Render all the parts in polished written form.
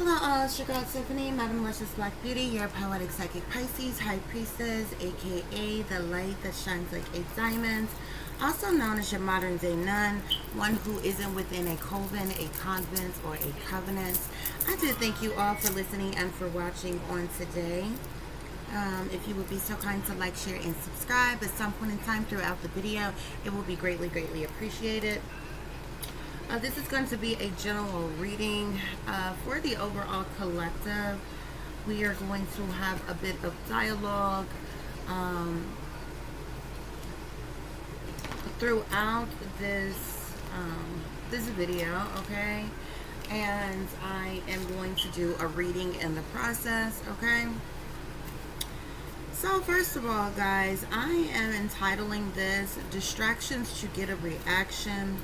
Hello all, it's your girl Tiffany, Madam Luscious Black Beauty, your poetic psychic Pisces, High Priestess, aka the light that shines like 8 diamonds, also known as your modern day nun, one who isn't within a coven, a convent, or a covenant. I do thank you all for listening and for watching on today. If you would be so kind to like, share, and subscribe at some point in time throughout the video, it will be greatly, greatly appreciated. This is going to be a general reading for the overall collective. We are going to have a bit of dialogue throughout this video, okay? And I am going to do a reading in the process, okay? So first of all, guys, I am entitling this Distractions to Get a Reaction.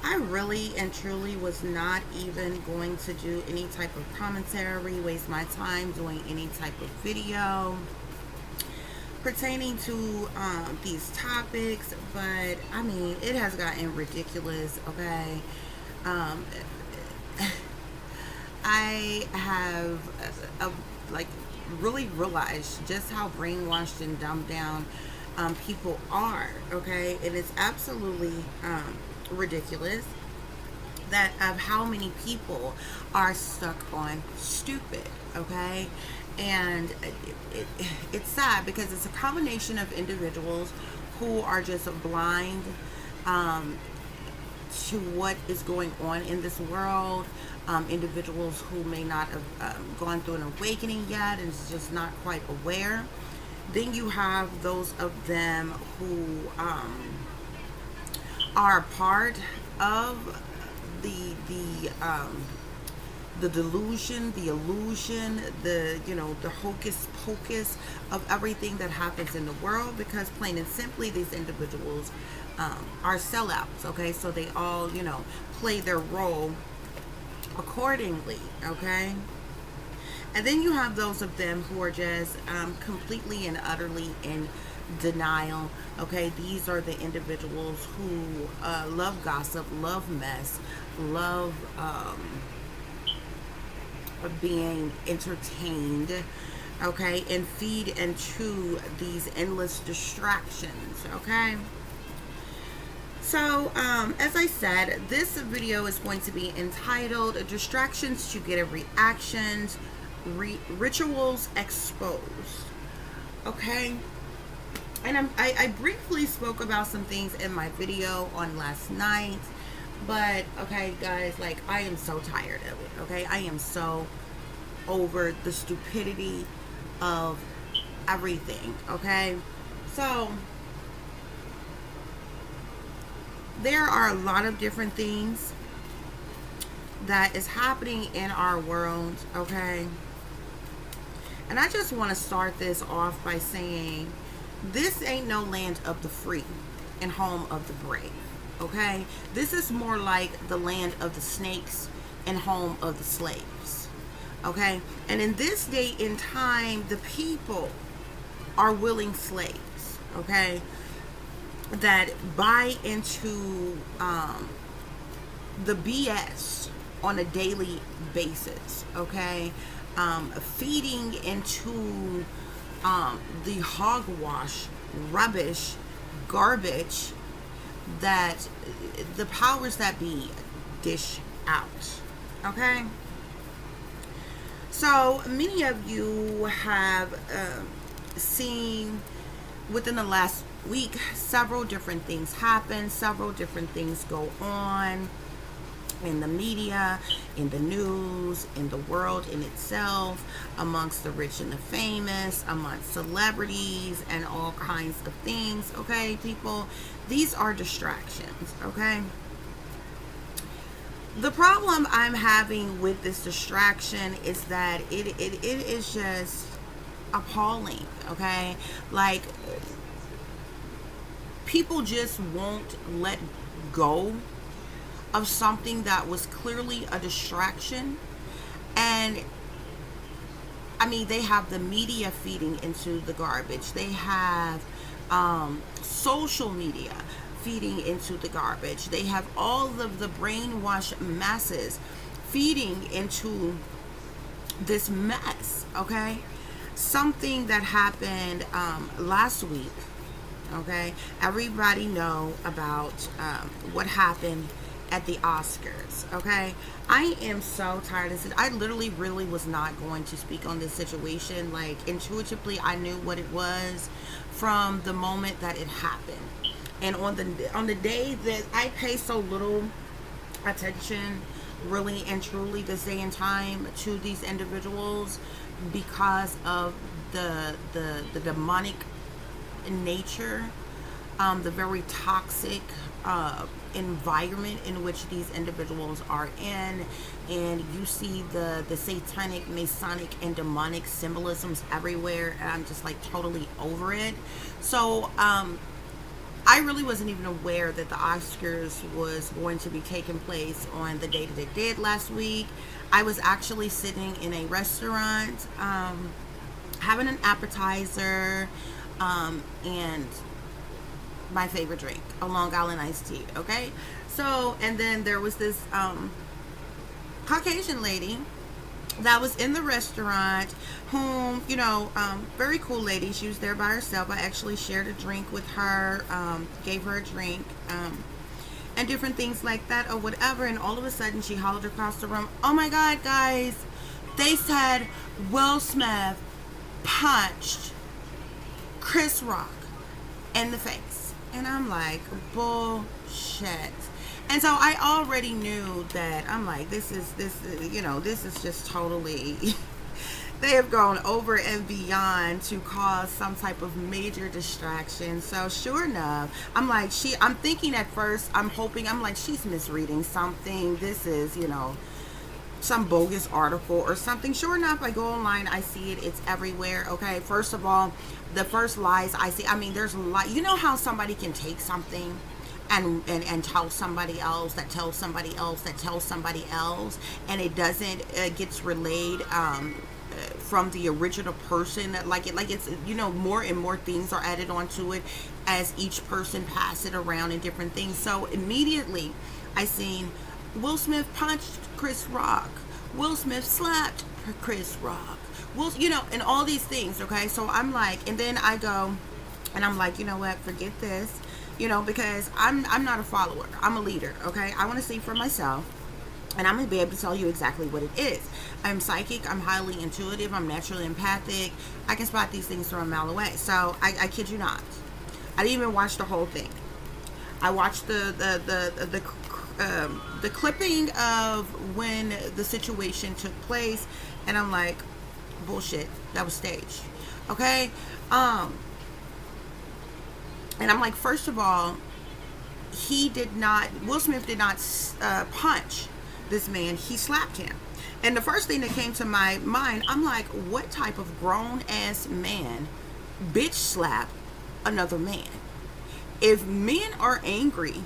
I really and truly was not even going to do any type of commentary, waste my time doing any type of video pertaining to these topics, but I mean, it has gotten ridiculous, okay? I have like really realized just how brainwashed and dumbed down people are, okay? And it's absolutely ridiculous that of how many people are stuck on stupid, okay? And it's sad because it's a combination of individuals who are just blind to what is going on in this world, individuals who may not have gone through an awakening yet and is just not quite aware. Then you have those of them who are part of the delusion, the illusion, the hocus pocus of everything that happens in the world, because plain and simply these individuals are sellouts, okay? So they all, play their role accordingly, okay? And then you have those of them who are just completely and utterly in denial, okay? These are the individuals who love gossip, love mess, love being entertained, okay, and feed into these endless distractions, okay? So, as I said, this video is going to be entitled Distractions to Get a Reaction, Rituals Exposed, okay? And I briefly spoke about some things in my video on last night, but okay, guys, like, I am so tired of it, okay? I am so over the stupidity of everything, okay? So there are a lot of different things that is happening in our world, okay? And I just want to start this off by saying this ain't no land of the free and home of the brave, okay? This is more like the land of the snakes and home of the slaves, okay? And in this day and time, the people are willing slaves, okay, that buy into the BS on a daily basis, okay? Feeding into the hogwash, rubbish, garbage that the powers that be dish out, okay? So many of you have seen within the last week several different things happen, several different things go on in the media, in the news, in the world in itself, amongst the rich and the famous, amongst celebrities, and all kinds of things, okay, people? These are distractions, okay? The problem I'm having with this distraction is that it is just appalling, okay? Like, people just won't let go of something that was clearly a distraction. And I mean, they have the media feeding into the garbage. They have social media feeding into the garbage. They have all of the brainwashed masses feeding into this mess, okay? Something that happened last week, okay? Everybody know about what happened at the Oscars, okay? I am so tired of this. I literally really was not going to speak on this situation. Like, intuitively, I knew what it was from the moment that it happened. And on the day that I pay so little attention, really and truly, this day and time, to these individuals, because of the demonic nature, the very toxic environment in which these individuals are in, and you see the satanic, masonic, and demonic symbolisms everywhere, and I'm just like totally over it. So I really wasn't even aware that the Oscars was going to be taking place on the day that it did last week. I was actually sitting in a restaurant, having an appetizer, and my favorite drink, a Long Island iced tea. Okay, so and then there was this Caucasian lady that was in the restaurant, whom, very cool lady. She was there by herself. I actually shared a drink with her, gave her a drink, and different things like that or whatever. And all of a sudden she hollered across the room, "Oh my God, guys, they said Will Smith punched Chris Rock in the face." And I'm like, bullshit. And so I already knew that. I'm like, this is this is just totally they have gone over and beyond to cause some type of major distraction. So sure enough, I'm thinking at first, I'm like, she's misreading something. This is, some bogus article or something. Sure enough, I go online, I see it, it's everywhere. Okay, first of all, the first lies I see, there's a lot. You know how somebody can take something and tell somebody else that tells somebody else that tells somebody else, and it doesn't gets relayed from the original person, it's more and more things are added onto it as each person pass it around and different things. So immediately I seen Will Smith punched Chris Rock, Will Smith slapped Chris Rock, and all these things. Okay, so I'm like, and then I go and I'm like, you know what, forget this, because I'm not a follower, I'm a leader. Okay, I want to see for myself, and I'm going to be able to tell you exactly what it is. I'm psychic, I'm highly intuitive, I'm naturally empathic. I can spot these things from a mile away. So I kid you not, I didn't even watch the whole thing. I watched the clipping of when the situation took place, and I'm like, bullshit, that was staged. Okay, and I'm like, first of all, Will Smith did not punch this man, he slapped him. And the first thing that came to my mind, I'm like, what type of grown ass man bitch slap another man? If men are angry,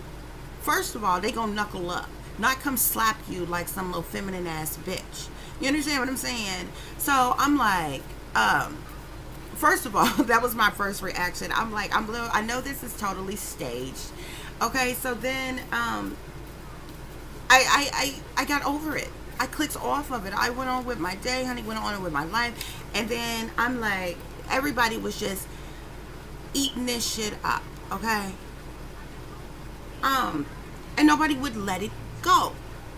first of all, they gonna knuckle up, not come slap you like some little feminine ass bitch. You understand what I'm saying? So I'm like, first of all, that was my first reaction. I'm like, I know this is totally staged. Okay, so then I got over it. I clicked off of it. I went on with my day, honey, went on with my life. And then I'm like, everybody was just eating this shit up, okay? And nobody would let it go.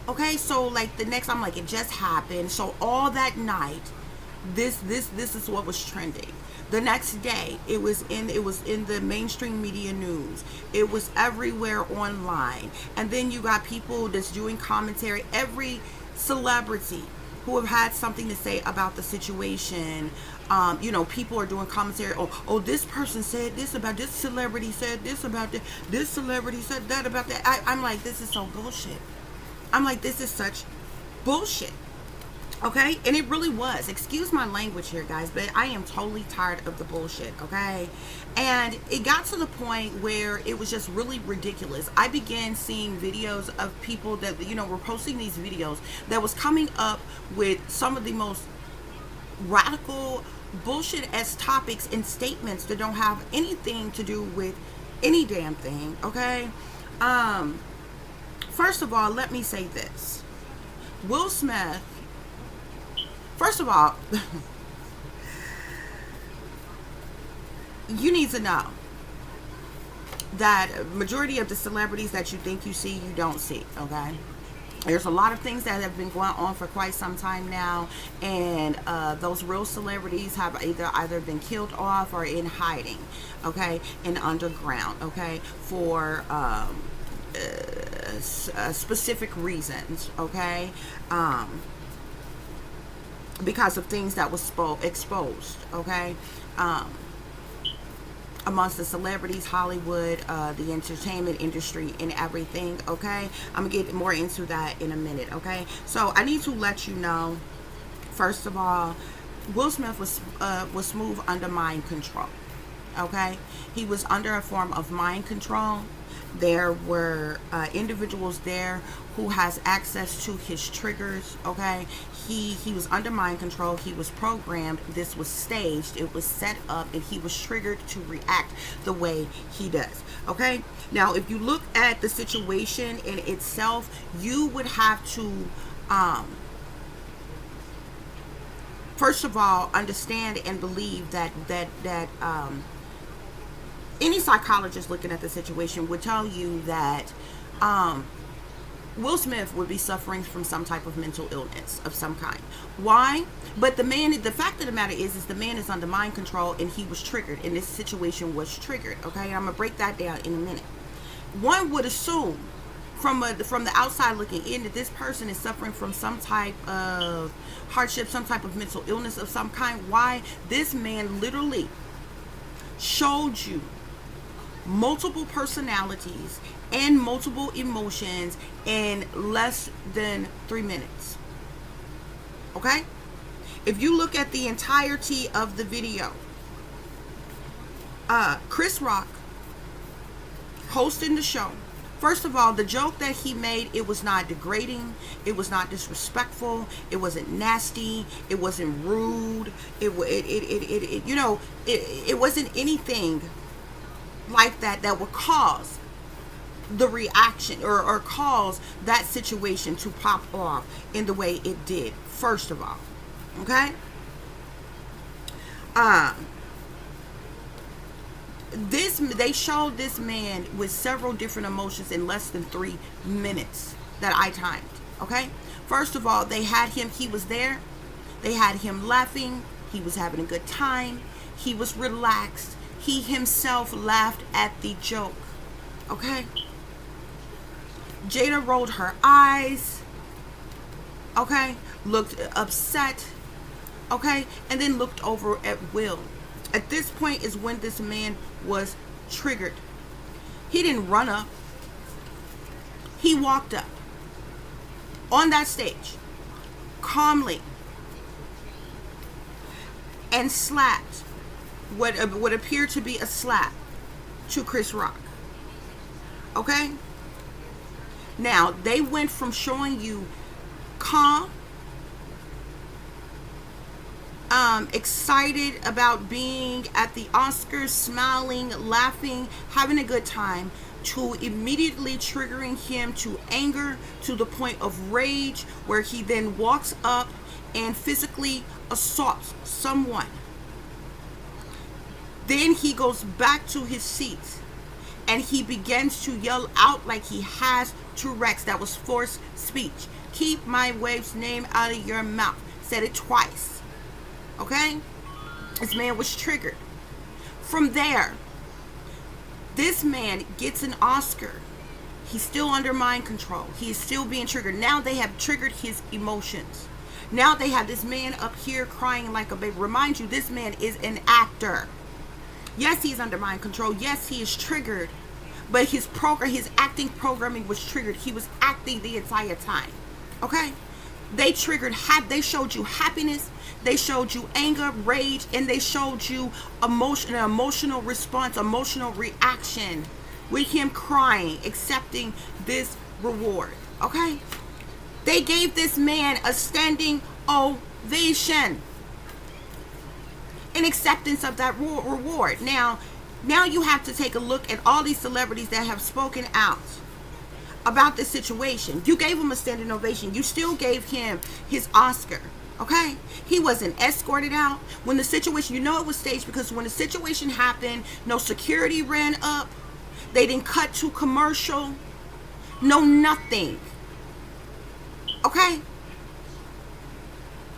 Okay, so like the next, I'm like, it just happened. So all that night, this is what was trending. The next day, it was in the mainstream media news. It was everywhere online. And then you got people that's doing commentary. Every celebrity who have had something to say about the situation, people are doing commentary. Oh, this person said this about this celebrity, said this about that. This celebrity said that about that. I'm like, this is so bullshit. I'm like, this is such bullshit. Okay, and it really was. Excuse my language here, guys, but I am totally tired of the bullshit. Okay, and it got to the point where it was just really ridiculous. I began seeing videos of people that were posting these videos that was coming up with some of the most radical bullshit as topics and statements that don't have anything to do with any damn thing. Okay, first of all, let me say this: Will Smith First of all, you need to know that majority of the celebrities that you think you see, you don't see, okay? There's a lot of things that have been going on for quite some time now, and those real celebrities have either been killed off or in hiding, okay, in underground, okay, for specific reasons, okay, because of things that was exposed, okay, amongst the celebrities, Hollywood, the entertainment industry, and everything, okay? I'm gonna get more into that in a minute, okay? So I need to let you know, first of all, Will Smith was smooth under mind control, okay? He was under a form of mind control. There were individuals there who has access to his triggers, okay? He was under mind control. He was programmed. This was staged. It was set up, and he was triggered to react the way he does, okay? Now, if you look at the situation in itself, you would have to first of all understand and believe that any psychologist looking at the situation would tell you that Will Smith would be suffering from some type of mental illness of some kind. Why? But the fact of the matter is the man is under mind control, and he was triggered, and this situation was triggered, okay? I'm going to break that down in a minute. One would assume from the outside looking in that this person is suffering from some type of hardship, some type of mental illness of some kind. Why? This man literally showed you multiple personalities and multiple emotions in less than 3 minutes, okay? If you look at the entirety of the video, Chris Rock hosting the show. First of all, the joke that he made, it was not degrading, it was not disrespectful, it wasn't nasty, it wasn't rude, it wasn't anything like that would cause the reaction or cause that situation to pop off in the way it did, first of all, okay? They showed this man with several different emotions in less than 3 minutes that I timed, okay? First of all, they had him, he was there, they had him laughing, he was having a good time, he was relaxed, he himself laughed at the joke, okay? Jada rolled her eyes, okay, looked upset, okay, and then looked over at Will. At this point is when this man was triggered. He didn't run up. He walked up on that stage calmly and slapped what appeared to be a slap to Chris Rock. Okay? Now, they went from showing you calm, excited about being at the Oscars, smiling, laughing, having a good time, to immediately triggering him to anger to the point of rage, where he then walks up and physically assaults someone. Then he goes back to his seat and he begins to yell out like he has Tourette's. That was forced speech. Keep my wife's name out of your mouth. Said it twice. Okay? This man was triggered. From there, this man gets an Oscar. He's still under mind control. He is still being triggered. Now they have triggered his emotions. Now they have this man up here crying like a baby. Remind you, this man is an actor. Yes, he's under mind control. Yes, he is triggered. But his acting programming was triggered. He was acting the entire time. Okay? They showed you happiness, they showed you anger, rage, and they showed you an emotional response, emotional reaction with him crying, accepting this reward. Okay? They gave this man a standing ovation in acceptance of that reward. Now you have to take a look at all these celebrities that have spoken out about this situation. You gave him a standing ovation. You still gave him his Oscar. Okay? He wasn't escorted out. When the situation, you know it was staged because when the situation happened, no security ran up. They didn't cut to commercial. No nothing. Okay?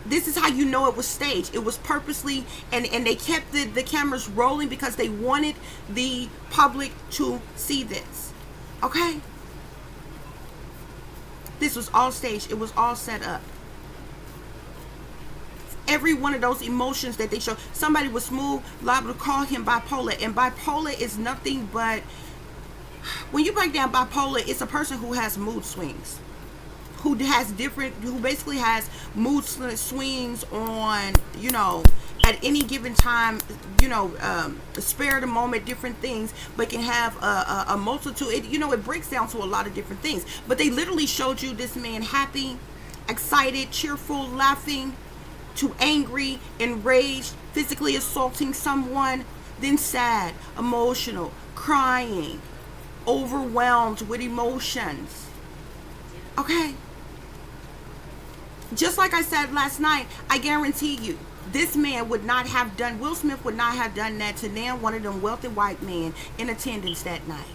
This is how you know it was staged. It was purposely, and they kept the cameras rolling because they wanted the public to see this. Okay? This was all staged. It was all set up. Every one of those emotions that they show. Somebody was smooth, liable to call him bipolar. And bipolar is nothing but, when you break down bipolar, it's a person who has mood swings. Who basically has mood swings on, at any given time, spare of the moment, different things, but can have a multitude. It breaks down to a lot of different things. But they literally showed you this man happy, excited, cheerful, laughing, to angry, enraged, physically assaulting someone, then sad, emotional, crying, overwhelmed with emotions. Okay? Just like I said last night, I guarantee you, this man would not have done, Will Smith would not have done that to now one of them wealthy white men in attendance that night.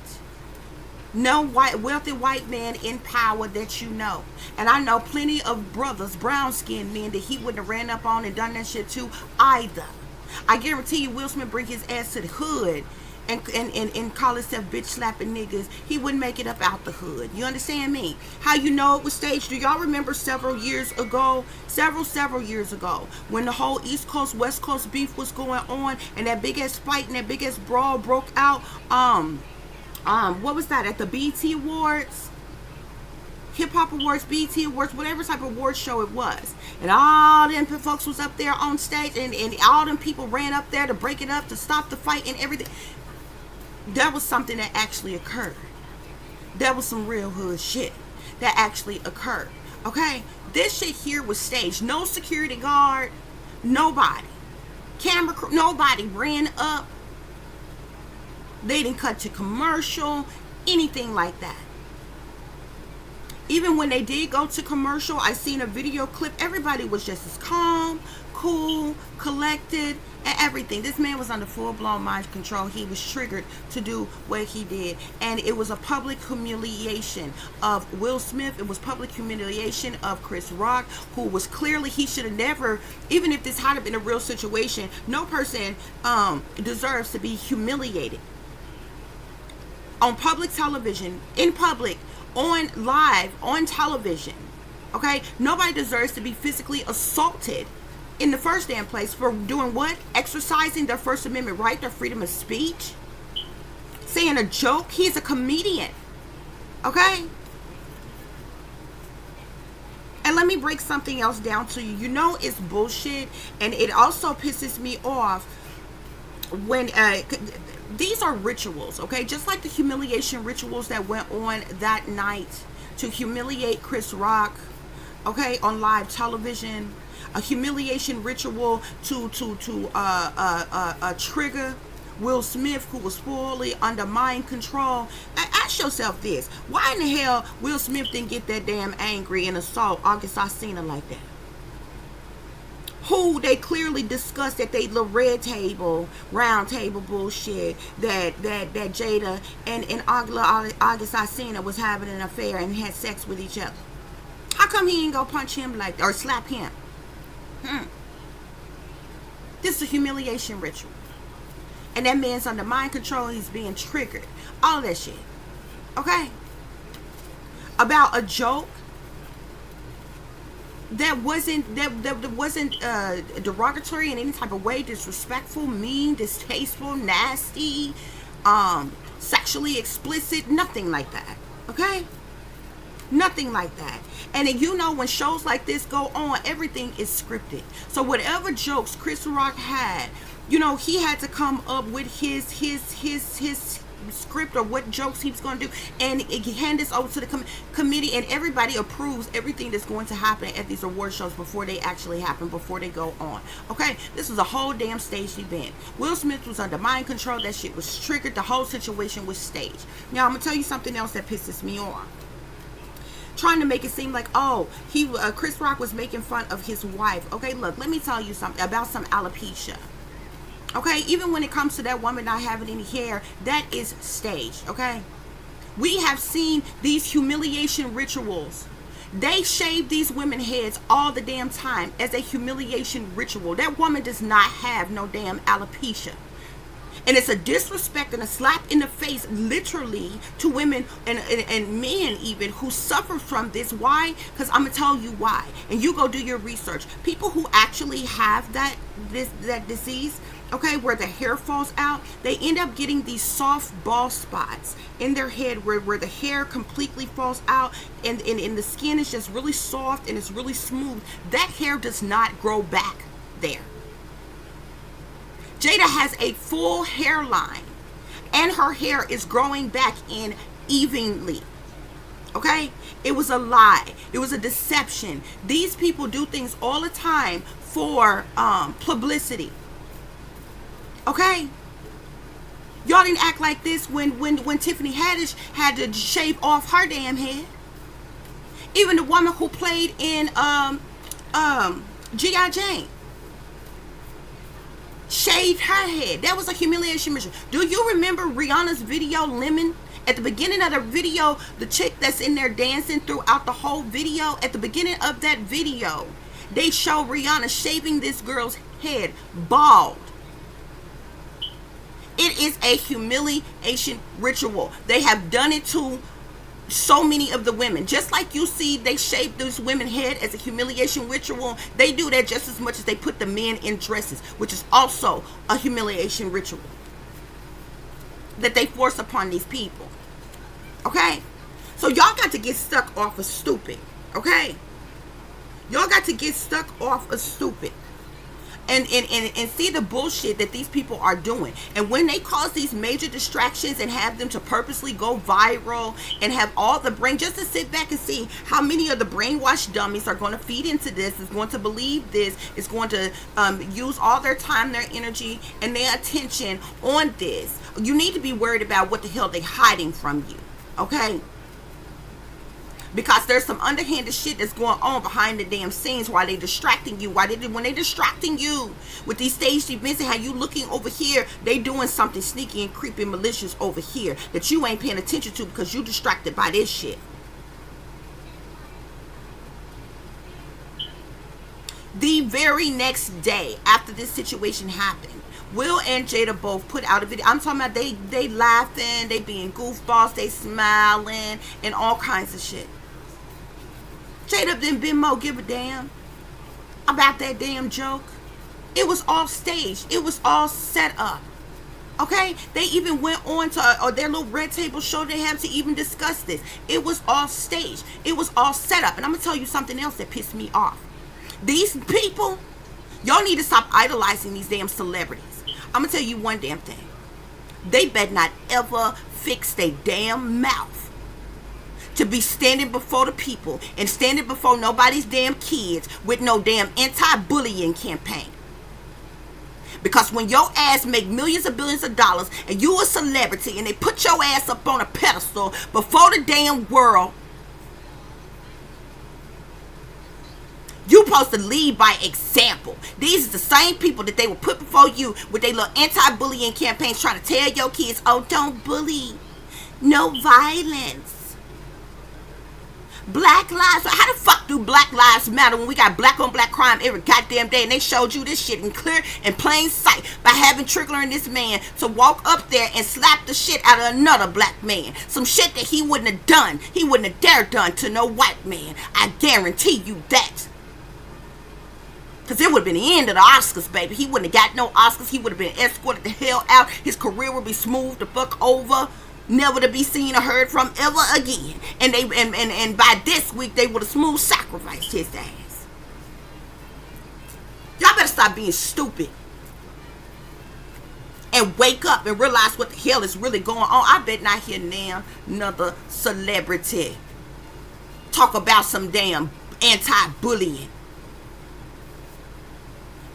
No wealthy white man in power that you know. And I know plenty of brothers, brown-skinned men, that he wouldn't have ran up on and done that shit to either. I guarantee you, Will Smith bring his ass to the hood and call himself bitch slapping niggas. He wouldn't make it up out the hood. You understand me? How you know it was staged? Do y'all remember several years ago, when the whole East Coast, West Coast beef was going on, and that big ass fight and that big ass brawl broke out? What was that, at the BET Awards? Hip Hop Awards, BET Awards, whatever type of award show it was. And all them folks was up there on stage, and all them people ran up there to break it up, to stop the fight and everything. That was something that actually occurred. That was some real hood shit that actually occurred. Okay? This shit here was staged. No security guard, nobody. Camera crew, nobody ran up. They didn't cut to commercial, anything like that. Even when they did go to commercial, I seen a video clip. Everybody was just as calm, cool, collected, and everything. This man was under full-blown mind control. He was triggered to do what he did. And it was a public humiliation of Will Smith. It was public humiliation of Chris Rock, who was clearly, he should have never, even if this had been a real situation, no person deserves to be humiliated. On public television, in public, on live, on television. Okay? Nobody deserves to be physically assaulted in the first damn place for doing what? Exercising their First Amendment right, their freedom of speech. Saying a joke. He's a comedian. Okay? And let me break something else down to you. You know it's bullshit, and it also pisses me off when these are rituals, okay? Just like the humiliation rituals that went on that night to humiliate Chris Rock, okay, on live television. A humiliation ritual to trigger Will Smith, who was fully under mind control. Ask yourself this: why in the hell Will Smith didn't get that damn angry and assault August Alsina like that? Who they clearly discussed at they little round table bullshit that Jada and August Alsina was having an affair and had sex with each other. How come he ain't go punch him like that or slap him? This is a humiliation ritual. And that man's under mind control. He's being triggered. All that shit. Okay? About a joke that wasn't derogatory in any type of way, disrespectful, mean, distasteful, nasty, sexually explicit, nothing like that. Okay? Nothing like that. And you know, when shows like this go on, everything is scripted. So whatever jokes Chris Rock had, you know, he had to come up with his script or what jokes he's going to do, and hand this over to the committee, and everybody approves everything that's going to happen at these award shows before they actually happen, before they go on. Okay, this was a whole damn staged event. Will Smith was under mind control. That shit was triggered. The whole situation was staged. Now I'm gonna tell you something else that pisses me off. trying to make it seem like, oh, Chris Rock was making fun of his wife. Okay, look, let me tell you something about some alopecia. Okay, even when it comes to that woman not having any hair, that is staged. Okay, we have seen these humiliation rituals. They shave these women's heads all the damn time as a humiliation ritual. That woman does not have no damn alopecia. And it's a disrespect and a slap in the face, literally, to women and men even who suffer from this. Why? Because I'm going to tell you why. And you go do your research. People who actually have that disease, okay, where the hair falls out, they end up getting these soft bald spots in their head where the hair completely falls out and the skin is just really soft and it's really smooth. That hair does not grow back there. Jada has a full hairline and her hair is growing back in evenly. Okay? It was a lie. It was a deception. These people do things all the time for publicity. Okay? Y'all didn't act like this when Tiffany Haddish had to shave off her damn head. Even the woman who played in G.I. Jane shaved her head. That was a humiliation mission. Do you remember Rihanna's video, Lemon? At the beginning of the video, the chick that's in there dancing throughout the whole video, at the beginning of that video, they show Rihanna shaving this girl's head bald. It is a humiliation ritual. They have done it to so many of the women. Just like you see they shave this women's head as a humiliation ritual, they do that just as much as they put the men in dresses, which is also a humiliation ritual that they force upon these people. Okay? So y'all got to get stuck off of stupid. Okay? Y'all got to get stuck off of stupid. And see the bullshit that these people are doing. And when they cause these major distractions and have them to purposely go viral and have all the brain, just to sit back and see how many of the brainwashed dummies are going to feed into this, is going to believe this, is going to use all their time, their energy, and their attention on this. You need to be worried about what the hell they're hiding from you. Okay? Because there's some underhanded shit that's going on behind the damn scenes while they distracting you. When they distracting you with these staged events and how you looking over here, they doing something sneaky and creepy and malicious over here that you ain't paying attention to because you distracted by this shit. The very next day after this situation happened, Will and Jada both put out a video. I'm talking about they laughing, they being goofballs, they smiling, and all kinds of shit. Jada didn't Venmo give a damn about that damn joke. It was all staged. It was all set up. Okay? They even went on to their little red table show they have to even discuss this. It was all staged. It was all set up. And I'm going to tell you something else that pissed me off. These people, y'all need to stop idolizing these damn celebrities. I'm going to tell you one damn thing. They better not ever fix their damn mouth to be standing before the people and standing before nobody's damn kids with no damn anti-bullying campaign. Because when your ass make millions of billions of dollars and you a celebrity and they put your ass up on a pedestal before the damn world, you supposed to lead by example. These are the same people that they will put before you with their little anti-bullying campaigns trying to tell your kids, oh, don't bully. No violence. Black lives. How the fuck do black lives matter when we got black on black crime every goddamn day? And they showed you this shit in clear and plain sight by having Trickler and this man to walk up there and slap the shit out of another black man. Some shit that he wouldn't have done. He wouldn't have dared done to no white man. I guarantee you that. Because it would have been the end of the Oscars, baby. He wouldn't have got no Oscars. He would have been escorted the hell out. His career would be smooth the fuck over. Never to be seen or heard from ever again. And they and by this week they would have smooth sacrificed his ass. Y'all better stop being stupid and wake up and realize what the hell is really going on. I bet not hear now another celebrity talk about some damn anti-bullying,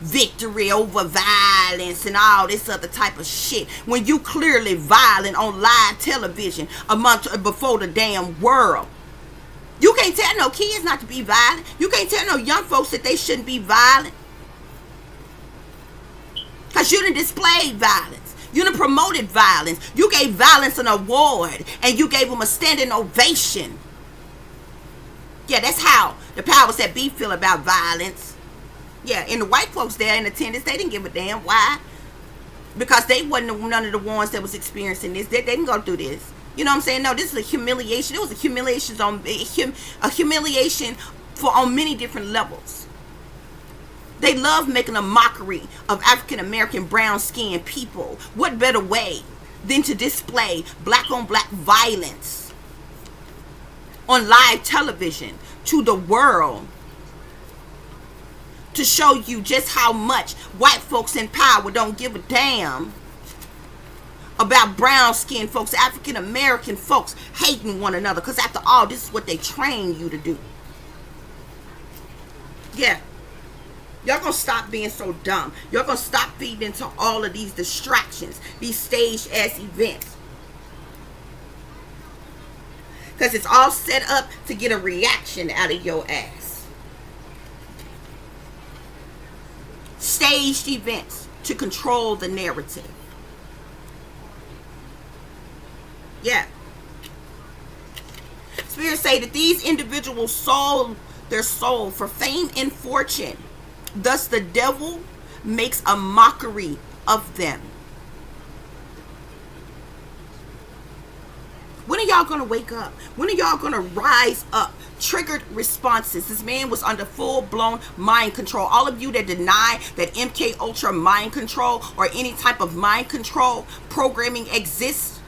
victory over violence and all this other type of shit when you clearly violent on live television before the damn world. You can't tell no kids not to be violent. You can't tell no young folks that they shouldn't be violent. Because you done displayed violence. You done promoted violence. You gave violence an award. And you gave them a standing ovation. Yeah, that's how the powers that be feel about violence. Yeah, and the white folks there in attendance, they didn't give a damn. Why? Because they wasn't none of the ones that was experiencing this. They didn't go through this. You know what I'm saying? No, this is a humiliation. It was a humiliation on many different levels. They love making a mockery of African American brown skinned people. What better way than to display black on black violence on live television to the world, to show you just how much white folks in power don't give a damn about brown skinned folks, African American folks hating one another. Because after all, this is what they train you to do. Yeah. Y'all gonna stop being so dumb. Y'all gonna stop feeding into all of these distractions, these staged ass events. Because it's all set up to get a reaction out of your ass. Staged events to control the narrative. Yeah. Spirits say that these individuals sold their soul for fame and fortune. Thus the devil makes a mockery of them. When are y'all going to wake up? When are y'all going to rise up? Triggered responses. This man was under full-blown mind control. All of you that deny that MK Ultra mind control or any type of mind control programming exists,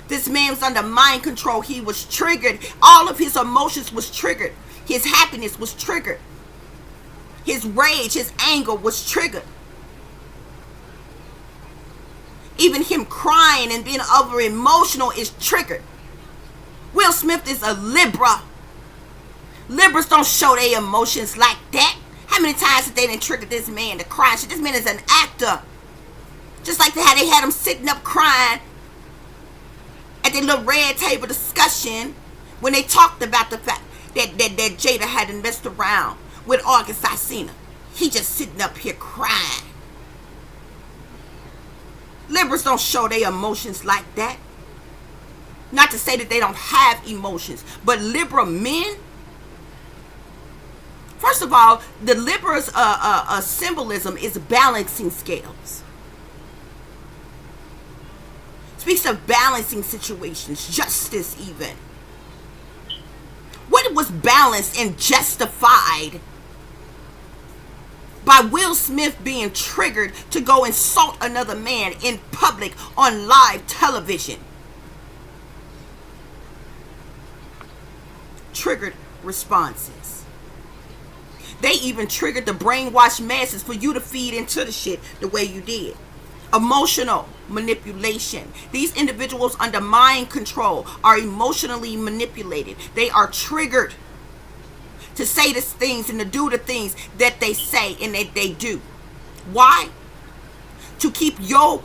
this man was under mind control. He was triggered. All of his emotions was triggered. His happiness was triggered. His rage, his anger was triggered. Even him crying and being over emotional is triggered. Will Smith is a Libra. Libras don't show their emotions like that. How many times did they done trigger this man to cry? This man is an actor. Just like how they had him sitting up crying at their little red table discussion when they talked about the fact that Jada had messed around with August Alsina. He just sitting up here crying. Libras don't show their emotions like that. Not to say that they don't have emotions, but Libra men, first of all, the Libra's symbolism is balancing scales. Speaks of balancing situations, justice even. What was balanced and justified by Will Smith being triggered to go insult another man in public on live television? Triggered responses. They even triggered the brainwashed masses for you to feed into the shit the way you did. Emotional manipulation. These individuals under mind control are emotionally manipulated. They are triggered to say the things and to do the things that they say and that they do. Why? To keep your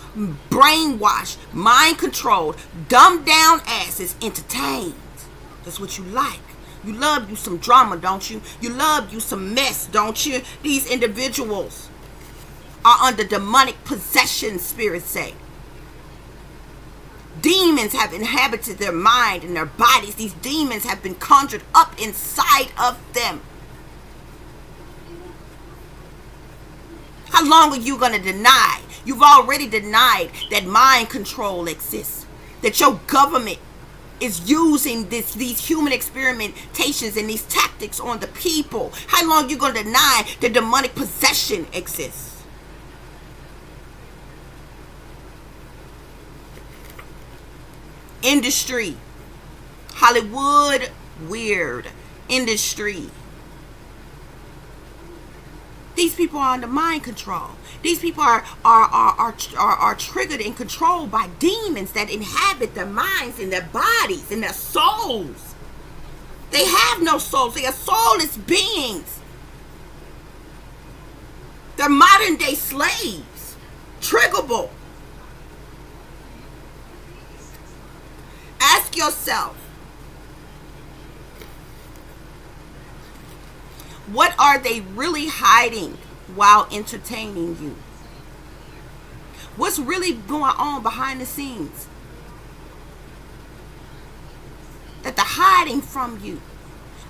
brainwashed, mind controlled, dumbed down asses entertained. That's what you like. You love you some drama, don't you? You love you some mess, don't you? These individuals are under demonic possession, spirits say. Demons have inhabited their mind and their bodies. These demons have been conjured up inside of them. How long are you going to deny? You've already denied that mind control exists. That your government is using these human experimentations and these tactics on the people. How long are you going to deny that demonic possession exists? Industry. Hollywood weird industry. These people are under mind control. These people are triggered and controlled by demons that inhabit their minds and their bodies and their souls. They have no souls. They are soulless beings. They're modern day slaves. Triggerable. Ask yourself, What are they really hiding while entertaining you? What's really going on behind the scenes that they're hiding from you,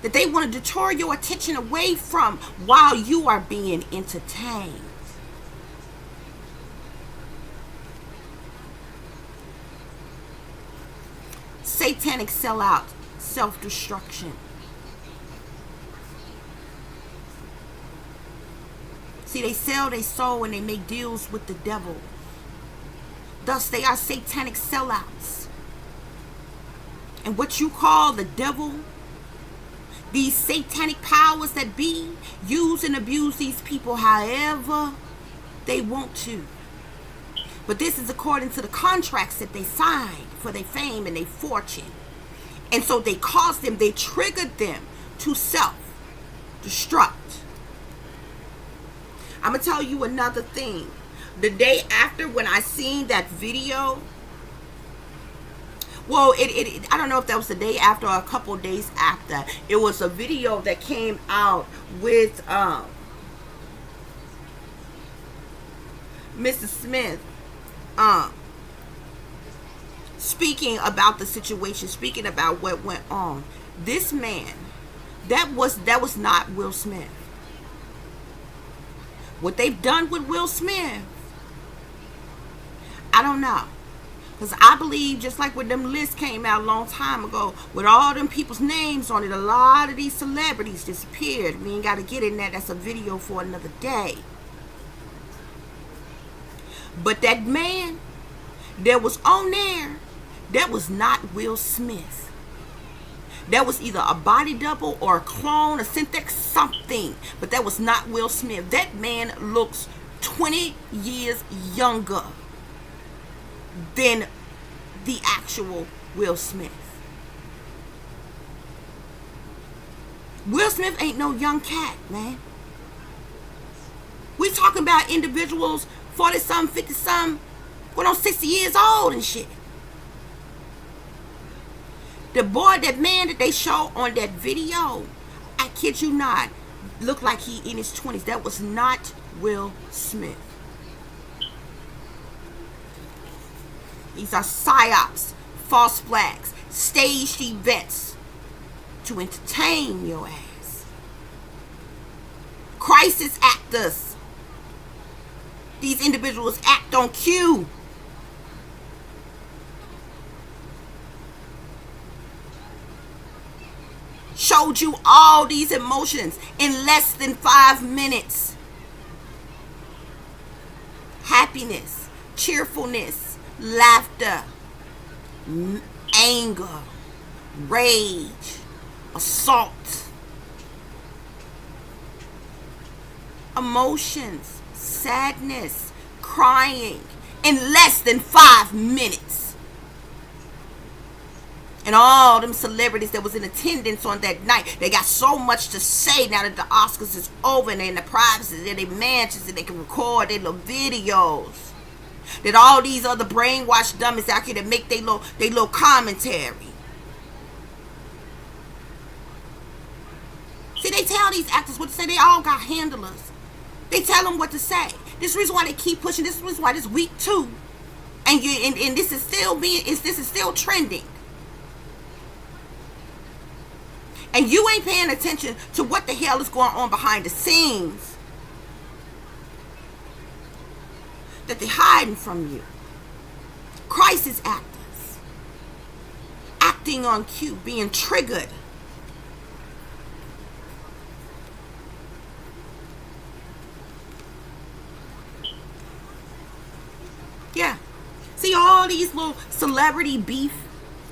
that they want to deter your attention away from while you are being entertained? Satanic sellout, self-destruction. See, they sell their soul and they make deals with the devil. Thus, they are satanic sellouts. And what you call the devil, these satanic powers that be, use and abuse these people however they want to. But this is according to the contracts that they signed for their fame and their fortune. And so they caused them, they triggered them to self-destruct. I'm going to tell you another thing. The day after, when I seen that video, well, I don't know if that was the day after or a couple days after. It was a video that came out with Mrs. Smith speaking about the situation, speaking about what went on. This man, that was not Will Smith. What they've done with Will Smith, I don't know. Because I believe, just like when them lists came out a long time ago, with all them people's names on it, a lot of these celebrities disappeared. We ain't got to get in that. That's a video for another day. But that man that was on there, that was not Will Smith. That was either a body double or a clone, a synthetic something. But that was not Will Smith. That man looks 20 years younger than the actual Will Smith. Will Smith ain't no young cat, man. We talking about individuals 40-something, 50-something, going on 60 years old and shit. The boy, that man that they show on that video, I kid you not, looked like he in his 20s. That was not Will Smith. These are psyops, false flags, staged events to entertain your ass. Crisis actors. These individuals act on cue. Showed you all these emotions in less than 5 minutes. Happiness, cheerfulness, laughter, anger, rage, assault, emotions, sadness, crying in less than 5 minutes. And all them celebrities that was in attendance on that night, they got so much to say now that the Oscars is over and they're in the privacy, they're in their mansions and they can record their little videos. That all these other brainwashed dummies out here that make their little commentary. See, they tell these actors what to say. They all got handlers. They tell them what to say. This is the reason why they keep pushing. This is the reason why this week 2, and this is still trending. And you ain't paying attention to what the hell is going on behind the scenes. That they're hiding from you. Crisis actors. Acting on cue. Being triggered. Yeah. See all these little celebrity beef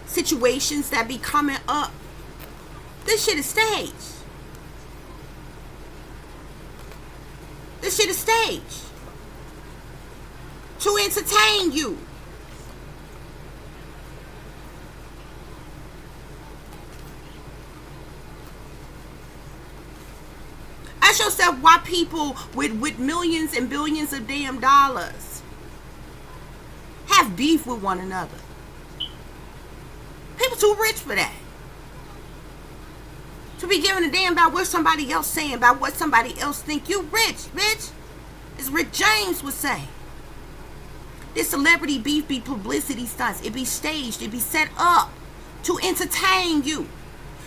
situations that be coming up. This shit is staged. This shit is staged. To entertain you. Ask yourself why people with millions and billions of damn dollars have beef with one another. People too rich for that. To be giving a damn about what somebody else saying, about what somebody else think. You rich, bitch. As Rick James would say. This celebrity beef be publicity stunts. It be staged. It be set up to entertain you,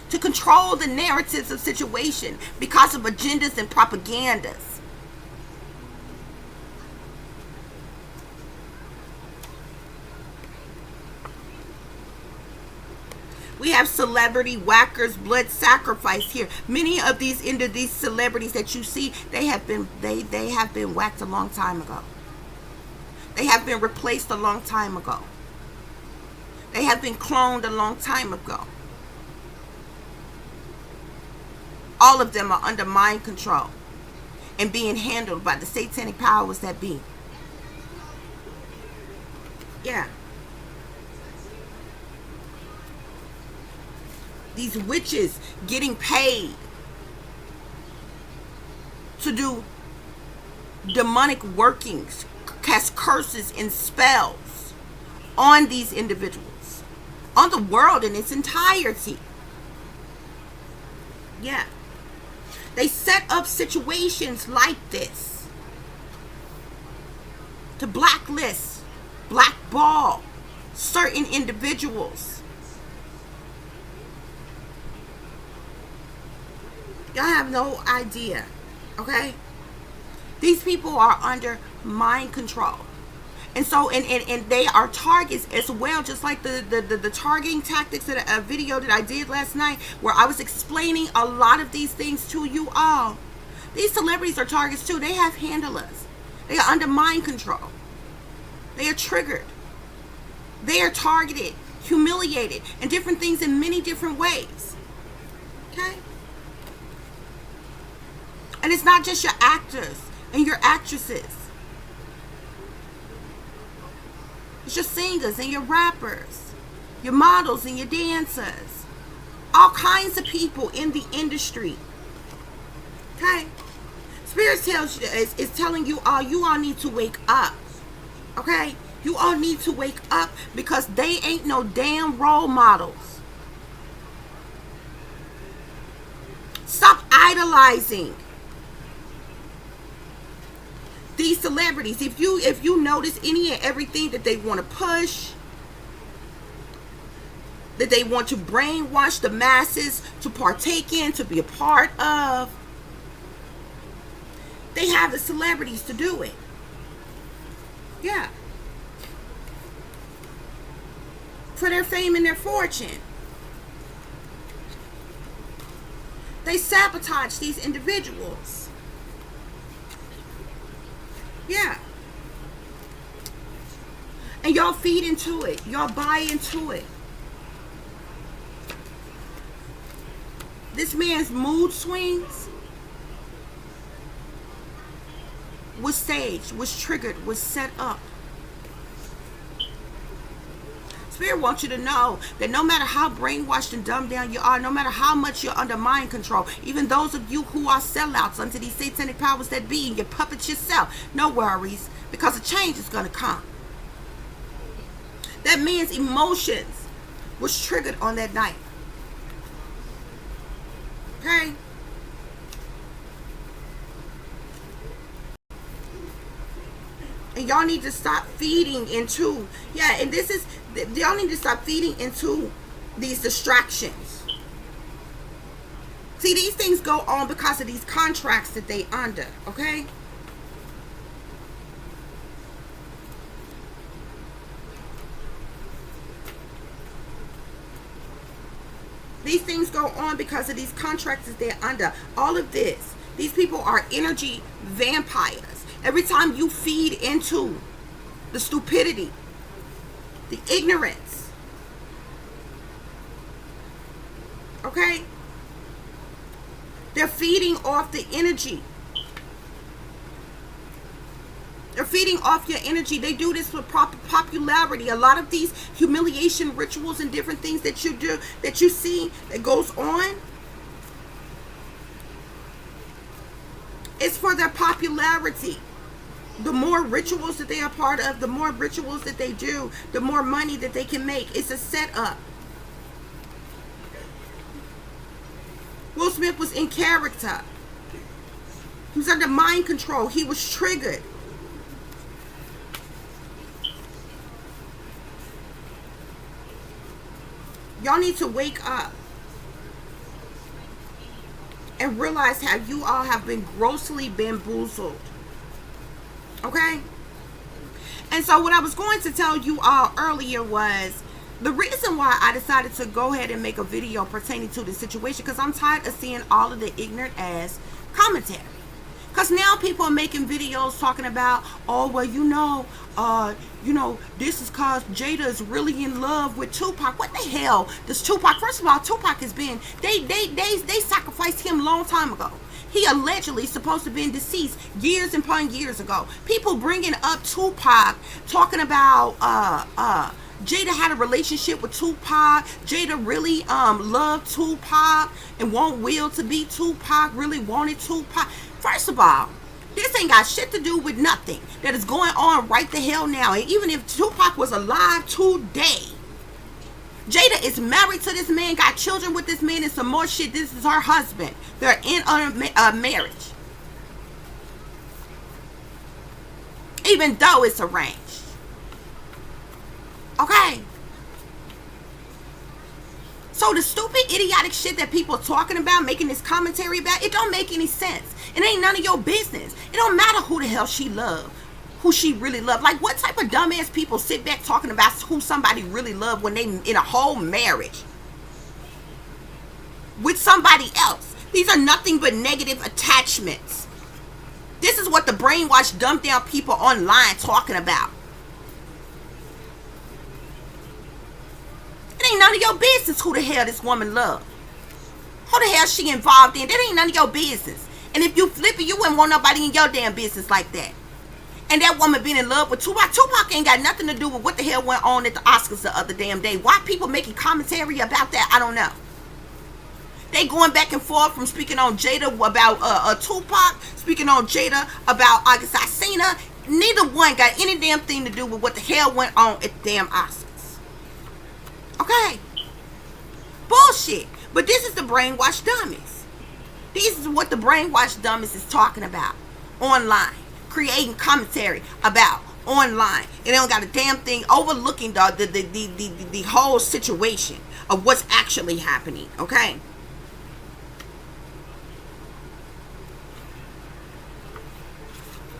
to control the narratives of situation because of agendas and propagandas. We have celebrity whackers, blood sacrifice here. Many of these celebrities that you see, they have been whacked a long time ago. They have been replaced a long time ago. They have been cloned a long time ago. All of them are under mind control and being handled by the satanic powers that be. Yeah. These witches getting paid to do demonic workings, cast curses and spells on these individuals, on the world in its entirety. Yeah. They set up situations like this to blacklist, blackball certain individuals. Y'all have no idea, okay? These people are under mind control. And so, and they are targets as well, just like the targeting tactics of a video that I did last night, where I was explaining a lot of these things to you all. These celebrities are targets too. They have handlers. They are under mind control. They are triggered. They are targeted, humiliated, and different things in many different ways. Okay? And it's not just your actors and your actresses. It's your singers and your rappers, your models and your dancers. All kinds of people in the industry. Okay? Spirit tells you, is telling you all need to wake up. Okay? You all need to wake up because they ain't no damn role models. Stop idolizing these celebrities. If you notice any and everything that they want to push, that they want to brainwash the masses to partake in, to be a part of, they have the celebrities to do it. Yeah. For their fame and their fortune. They sabotage these individuals. Yeah. And y'all feed into it. Y'all buy into it. This man's mood swings was staged, was triggered, was set up. Spirit wants you to know that no matter how brainwashed and dumbed down you are, no matter how much you're under mind control, even those of you who are sellouts unto these satanic powers that be, and you puppet yourself, no worries, because a change is going to come. That man's emotions was triggered on that night. Okay? And y'all need to stop feeding into, and this is, y'all need to stop feeding into these distractions. See, these things go on because of these contracts that they under, okay? These things go on because of these contracts that they're under. All of this. These people are energy vampires. Every time you feed into the stupidity, the ignorance, okay? They're feeding off the energy. They're feeding off your energy. They do this for popularity. A lot of these humiliation rituals and different things that you do, that you see that goes on, it's for their popularity. The more rituals that they are part of, the more rituals that they do, the more money that they can make. It's a setup. Will Will Smith was in character. He was under mind control. He was triggered. Y'all need to wake up and realize how you all have been grossly bamboozled. Okay? And so what I was going to tell you all earlier was the reason why I decided to go ahead and make a video pertaining to the situation, because I'm tired of seeing all of the ignorant ass commentary. Because now people are making videos talking about, oh, well, this is because Jada is really in love with Tupac. What the hell does Tupac? First of all, Tupac has been, they sacrificed him a long time ago. He allegedly supposed to have been deceased years upon years ago. People bringing up Tupac, talking about Jada had a relationship with Tupac. Jada really loved Tupac and want Will to be Tupac, really wanted Tupac. First of all, this ain't got shit to do with nothing that is going on right the hell now. And even if Tupac was alive today, Jada is married to this man, got children with this man, and some more shit. This is her husband. They're in a marriage. Even though it's arranged. Okay? So the stupid, idiotic shit that people are talking about, making this commentary about, it don't make any sense. It ain't none of your business. It don't matter who the hell she loved, who she really loved. Like, what type of dumbass people sit back talking about who somebody really loved when they in a whole marriage with somebody else? These are nothing but negative attachments. This is what the brainwashed, dumbed down people online talking about. It ain't none of your business who the hell this woman loved. Who the hell she involved in? That ain't none of your business. And if you flip it, you wouldn't want nobody in your damn business like that. And that woman being in love with Tupac. Tupac ain't got nothing to do with what the hell went on at the Oscars the other damn day. Why people making commentary about that, I don't know. They going back and forth from speaking on Jada about Tupac, speaking on Jada about August Alsina. Neither one got any damn thing to do with what the hell went on at the damn Oscars. Okay? Bullshit. But this is the brainwashed dummies. This is what the brainwashed dummies is talking about online. Creating commentary about online. And they don't got a damn thing overlooking the whole situation of what's actually happening. Okay?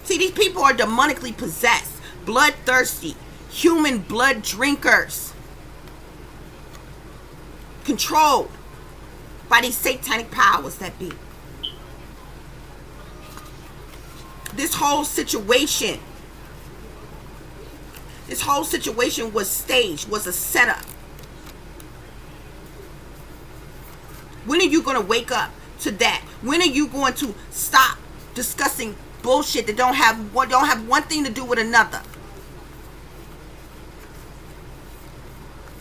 See, these people are demonically possessed, bloodthirsty, human blood drinkers, controlled by these satanic powers that be. This whole situation was staged, was a setup. When are you going to wake up to that? When are you going to stop discussing bullshit that don't have one thing to do with another?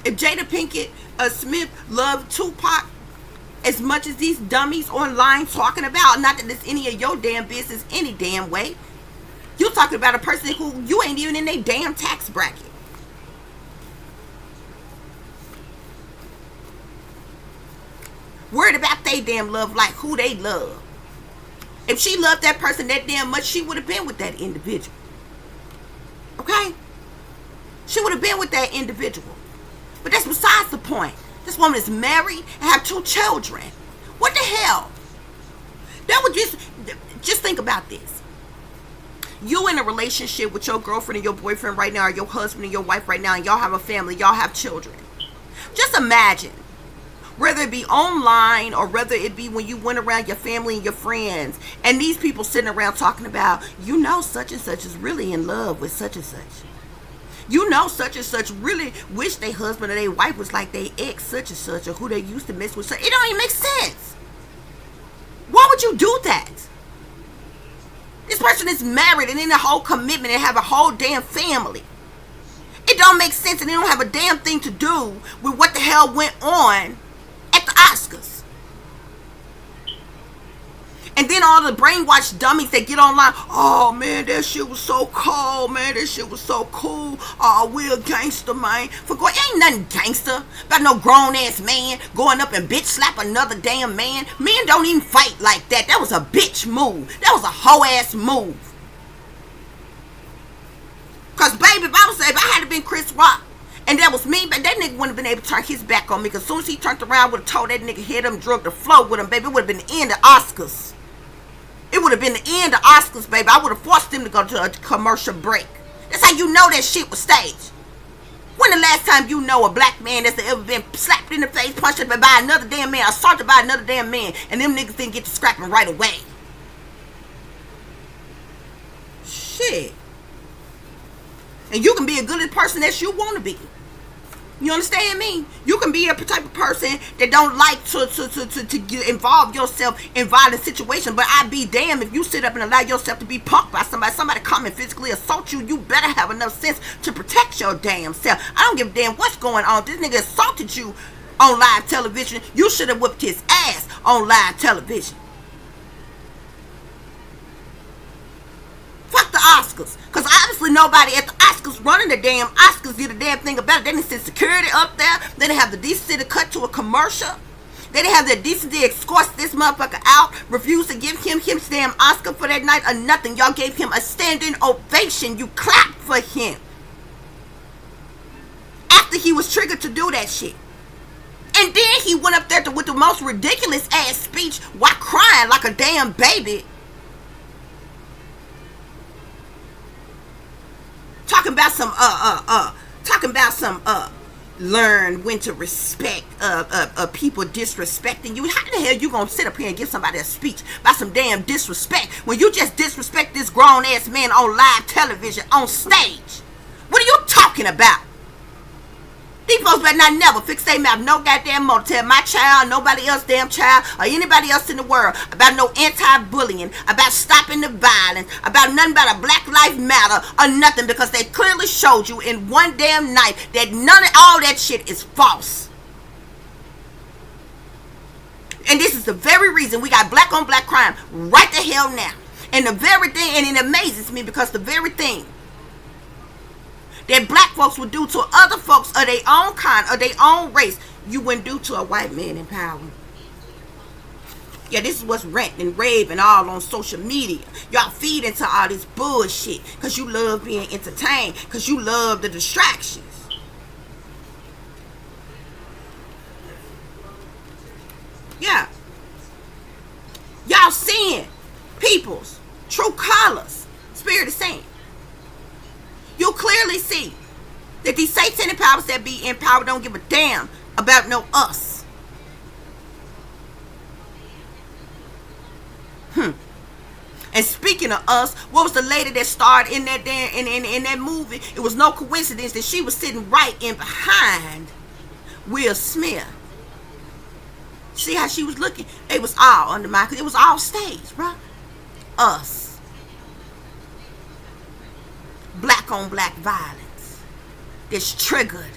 If Jada Pinkett Smith loved Tupac as much as these dummies online talking about, not that it's any of your damn business any damn way. You're talking about a person who you ain't even in their damn tax bracket. Worried about they damn love like who they love. If she loved that person that damn much, she would have been with that individual. Okay? She would have been with that individual. But that's besides the point. This woman is married and have 2 children. What the hell? That would just think about this. You in a relationship with your girlfriend and your boyfriend right now, or your husband and your wife right now, and y'all have a family, y'all have children. Just imagine, whether it be online or whether it be when you went around your family and your friends, and these people sitting around talking about, such and such is really in love with such and such. Such and such really wish their husband or their wife was like their ex such and such, or who they used to mess with. So it don't even make sense. Why would you do that? This person is married and in a whole commitment and have a whole damn family. It don't make sense, and they don't have a damn thing to do with what the hell went on at the Oscars. And then all the brainwashed dummies that get online, oh man, that shit was so cold, man, that shit was so cool. Oh, we're a gangster, man. Ain't nothing gangster about no grown ass man going up and bitch slap another damn man. Men don't even fight like that. That was a bitch move. That was a hoe ass move. Cause baby, Bible said if I had been Chris Rock, and that was me, but that nigga wouldn't have been able to turn his back on me. Cause as soon as he turned around, would have told that nigga hit him, drug the flow with him, baby. It would have been the end of Oscars. It would have been the end of Oscars, baby. I would have forced him to go to a commercial break. That's how you know that shit was staged. When the last time you know a black man that's ever been slapped in the face, punched by another damn man, assaulted by another damn man, and them niggas didn't get to scrapping right away? Shit. And you can be a good person as you want to be. You understand me? You can be a type of person that don't like to involve yourself in violent situations, but I'd be damned if you sit up and allow yourself to be punked by somebody come and physically assault you. You better have enough sense to protect your damn self. I don't give a damn what's going on. This nigga assaulted you on live television. You should have whipped his ass on live television. Fuck the Oscars. Because obviously nobody at the Oscars running the damn Oscars did a damn thing about it. They didn't send security up there. They didn't have the decency to cut to a commercial. They didn't have the decency to escort this motherfucker out. Refused to give him his damn Oscar for that night or nothing. Y'all gave him a standing ovation. You clapped for him. After he was triggered to do that shit. And then he went up there with the most ridiculous ass speech while crying like a damn baby. Talking about some learn when to respect people disrespecting you. How the hell you gonna sit up here and give somebody a speech about some damn disrespect when you just disrespect this grown ass man on live television on stage? What are you talking about? These folks better not never fix their mouth no goddamn more to tell my child, nobody else damn child, or anybody else in the world about no anti-bullying, about stopping the violence, about nothing about a Black Lives Matter or nothing, because they clearly showed you in one damn night that none of all that shit is false. And this is the very reason we got black on black crime right the hell now. And the very thing, and it amazes me because the very thing that black folks would do to other folks of their own kind, of their own race, you wouldn't do to a white man in power. Yeah, this is what's ranting and raving all on social media. Y'all feed into all this bullshit because you love being entertained, because you love the distractions. Yeah. Y'all seeing people's true colors. Spirit is saying. You clearly see that these satanic powers that be in power don't give a damn about no us. And speaking of us, what was the lady that starred in that damn in that movie? It was no coincidence that she was sitting right in behind Will Smith. See how she was looking? It was all under my, it was all staged, bro. Us. Black on black violence that's triggered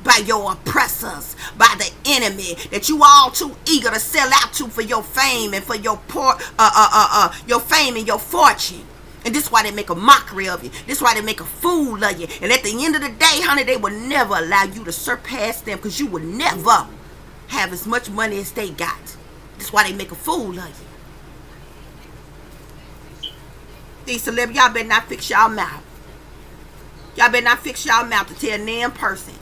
by your oppressors, by the enemy that you all too eager to sell out to for your fame and for your your fame and your fortune. And this is why they make a mockery of you. This is why they make a fool of you. And at the end of the day, honey, they will never allow you to surpass them, because you will never have as much money as they got. This is why they make a fool of you. These celebrities, y'all better not fix y'all mouth. Y'all better not fix y'all mouth to tell a damn person,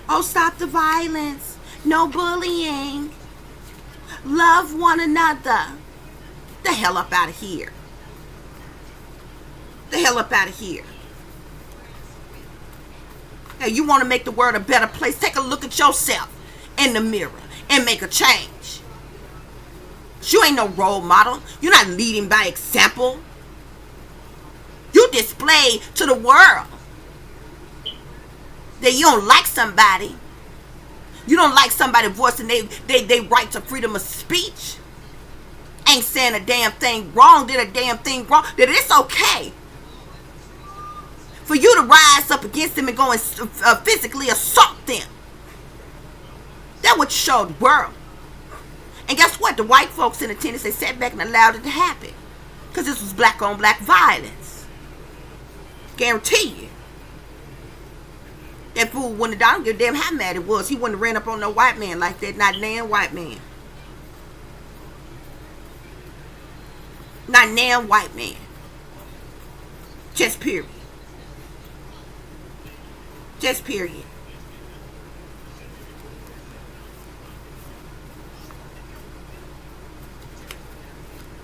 oh, stop the violence, no bullying, love one another. The hell up out of here. The hell up out of here. Hey, you want to make the world a better place? Take a look at yourself in the mirror and make a change. You ain't no role model. You're not leading by example. You display to the world that you don't like somebody. You don't like somebody voicing they right to freedom of speech. Ain't saying a damn thing wrong, did a damn thing wrong. That it's okay for you to rise up against them and go and physically assault them. That's what you showed the world. And guess what? The white folks in attendance, they sat back and allowed it to happen. Because this was black on black violence. Guarantee you. That fool wouldn't have, I don't give a damn how mad it was. He wouldn't have ran up on no white man like that. Not nan white man. Not nan white man. Just period. Just period.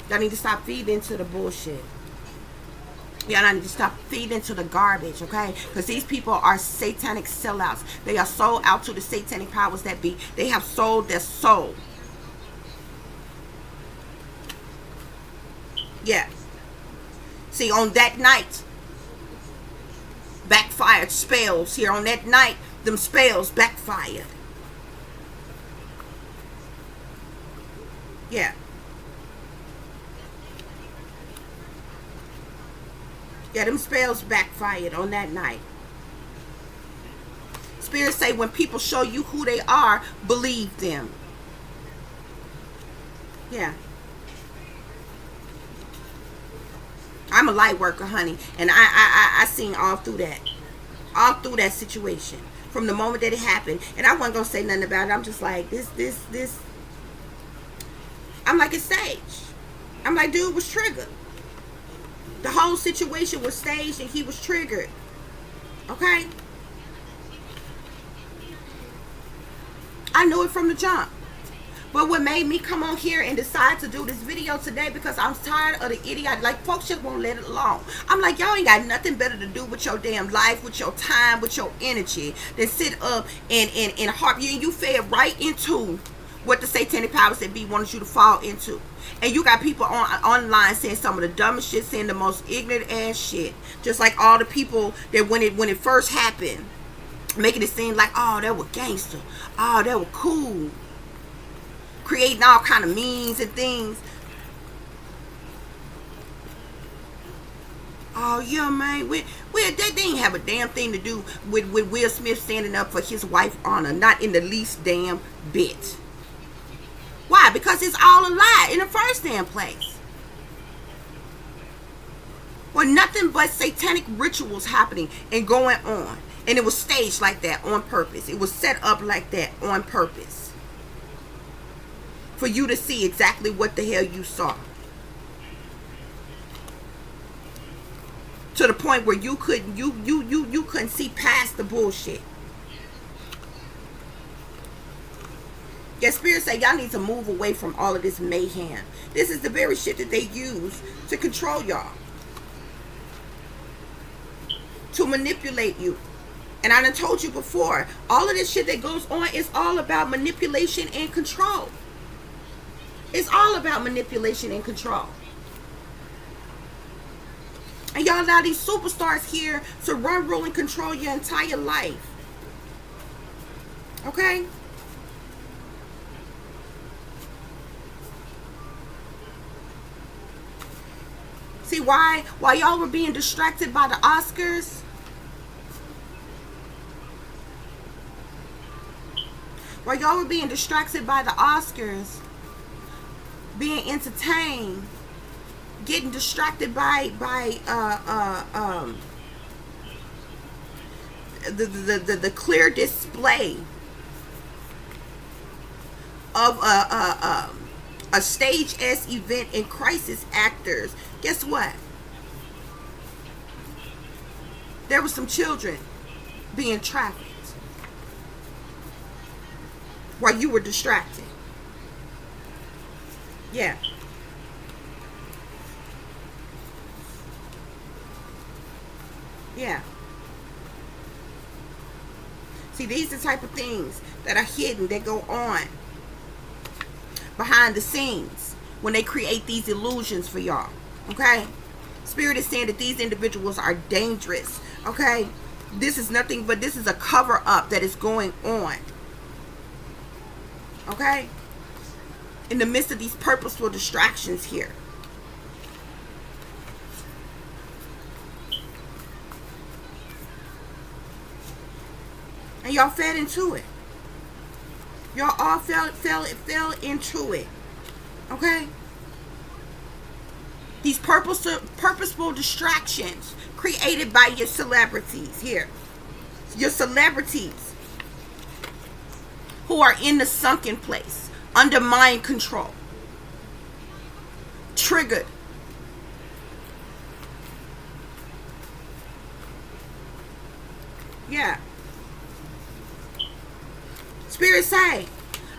Y'all need to stop feeding into the bullshit. Y'all need to stop feeding into the garbage, okay? Because these people are satanic sellouts. They are sold out to the satanic powers that be. They have sold their soul. Yeah. See, on that night, backfired spells here. On that night, them spells backfired. Yeah. Yeah, them spells backfired on that night. Spirits say when people show you who they are, believe them. Yeah. I'm a light worker, honey. And I seen all through that. All through that situation. From the moment that it happened. And I wasn't going to say nothing about it. I'm just like, this. I'm like, it's staged. I'm like, dude was triggered. The whole situation was staged and he was triggered. Okay? I knew it from the jump. But what made me come on here and decide to do this video today, because I'm tired of the idiot. Like, folks just won't let it alone. I'm like, y'all ain't got nothing better to do with your damn life, with your time, with your energy, than sit up and harp you. And you fed right into what the satanic powers that be wanted you to fall into. And you got people online saying some of the dumbest shit, saying the most ignorant ass shit. Just like all the people that when it first happened, making it seem like, oh, they were gangster. Oh, they were cool. Creating all kind of memes and things. Oh, yeah, man. They didn't have a damn thing to do with Will Smith standing up for his wife's honor. Not in the least damn bit. Why? Because it's all a lie in the first damn place. Well, nothing but satanic rituals happening and going on. And it was staged like that on purpose. It was set up like that on purpose. For you to see exactly what the hell you saw. To the point where you couldn't see past the bullshit. Yeah, spirits say y'all need to move away from all of this mayhem. This is the very shit that they use to control y'all. To manipulate you. And I done told you before, all of this shit that goes on is all about manipulation and control. It's all about manipulation and control. And y'all allow these superstars here to run, rule, and control your entire life. Okay? See why y'all were being distracted by the Oscars? While y'all were being distracted by the Oscars, being entertained, getting distracted by the clear display of a stage-esque event and crisis actors. Guess what? There were some children being trafficked while you were distracted. Yeah. Yeah. See, these are the type of things that are hidden, that go on behind the scenes when they create these illusions for y'all. Okay? Spirit is saying that these individuals are dangerous. Okay? This is nothing but this is a cover up that is going on. Okay? In the midst of these purposeful distractions here. And y'all fell into it. Y'all all fell into it. Okay? These purposeful distractions created by your celebrities here. Your celebrities who are in the sunken place, under mind control, triggered. Yeah. Spirit say,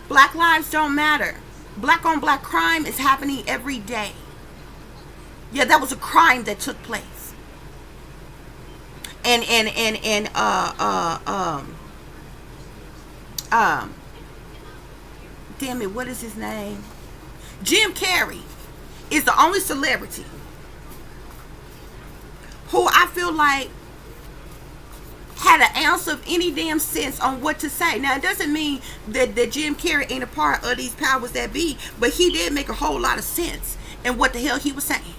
black lives don't matter. Black on black crime is happening every day. Yeah, that was a crime that took place. And damn it, what is his name? Jim Carrey is the only celebrity who I feel like had an ounce of any damn sense on what to say. Now, it doesn't mean that Jim Carrey ain't a part of these powers that be, but he did make a whole lot of sense in what the hell he was saying.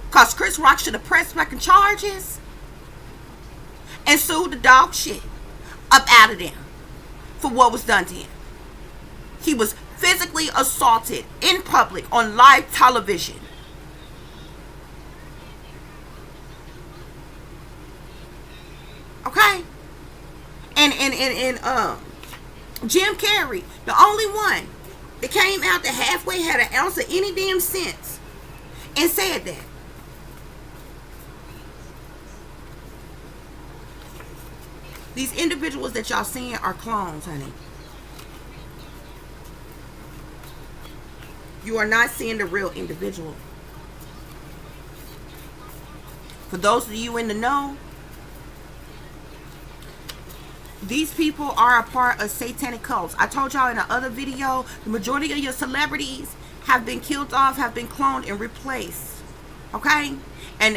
Because Chris Rock should have pressed back charges and sued the dog shit up out of them for what was done to him. He was physically assaulted in public on live television. Okay? And Jim Carrey, the only one that came out that halfway had an ounce of any damn sense and said that. These individuals that y'all seeing are clones, honey. You are not seeing the real individual. For those of you in the know, these people are a part of satanic cults. I told y'all in another video, the majority of your celebrities have been killed off, have been cloned and replaced. Okay? And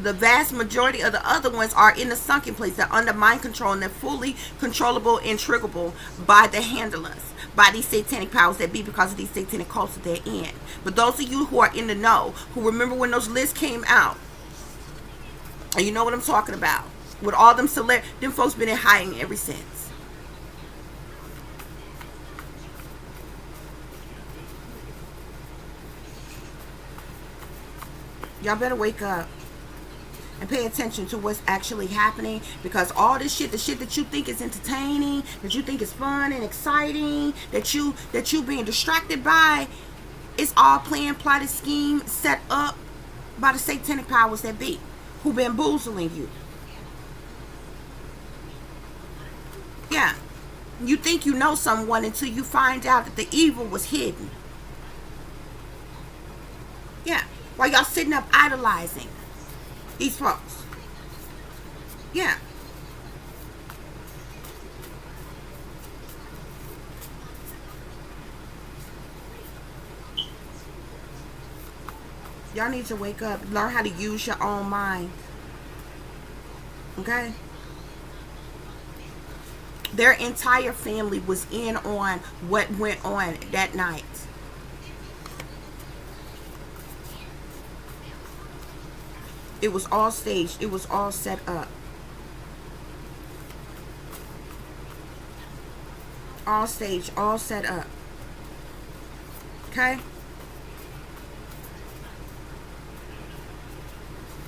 the vast majority of the other ones are in the sunken place. They're under mind control and they're fully controllable and triggerable by the handlers, by these satanic powers that be, because of these satanic cults that they're in. But those of you who are in the know, who remember when those lists came out, and you know what I'm talking about, with all them them folks been in hiding ever since. Y'all better wake up and pay attention to what's actually happening, because all this shit, the shit that you think is entertaining, that you think is fun and exciting, that you being distracted by, it's all planned, plotted, scheme, set up by the satanic powers that be, who bamboozling you. Yeah. You think you know someone until you find out that the evil was hidden. Yeah. While y'all sitting up idolizing these folks. Yeah. Y'all need to wake up. Learn how to use your own mind. Okay? Their entire family was in on what went on that night. It was all staged. It was all set up. All staged. All set up. Okay?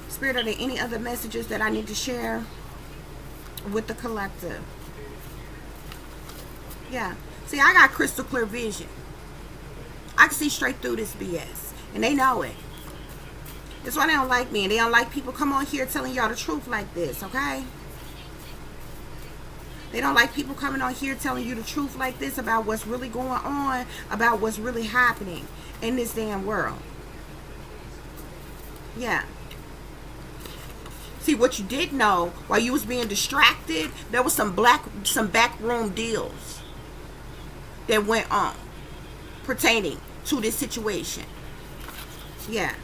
Spirit, are there any other messages that I need to share with the collective? Yeah. See, I got crystal clear vision. I can see straight through this BS. And they know it. That's why they don't like me. And they don't like people come on here telling y'all the truth like this, okay? They don't like people coming on here telling you the truth like this about what's really going on, about what's really happening in this damn world. Yeah. See, what you did know, while you was being distracted, there was some backroom deals that went on pertaining to this situation. Yeah.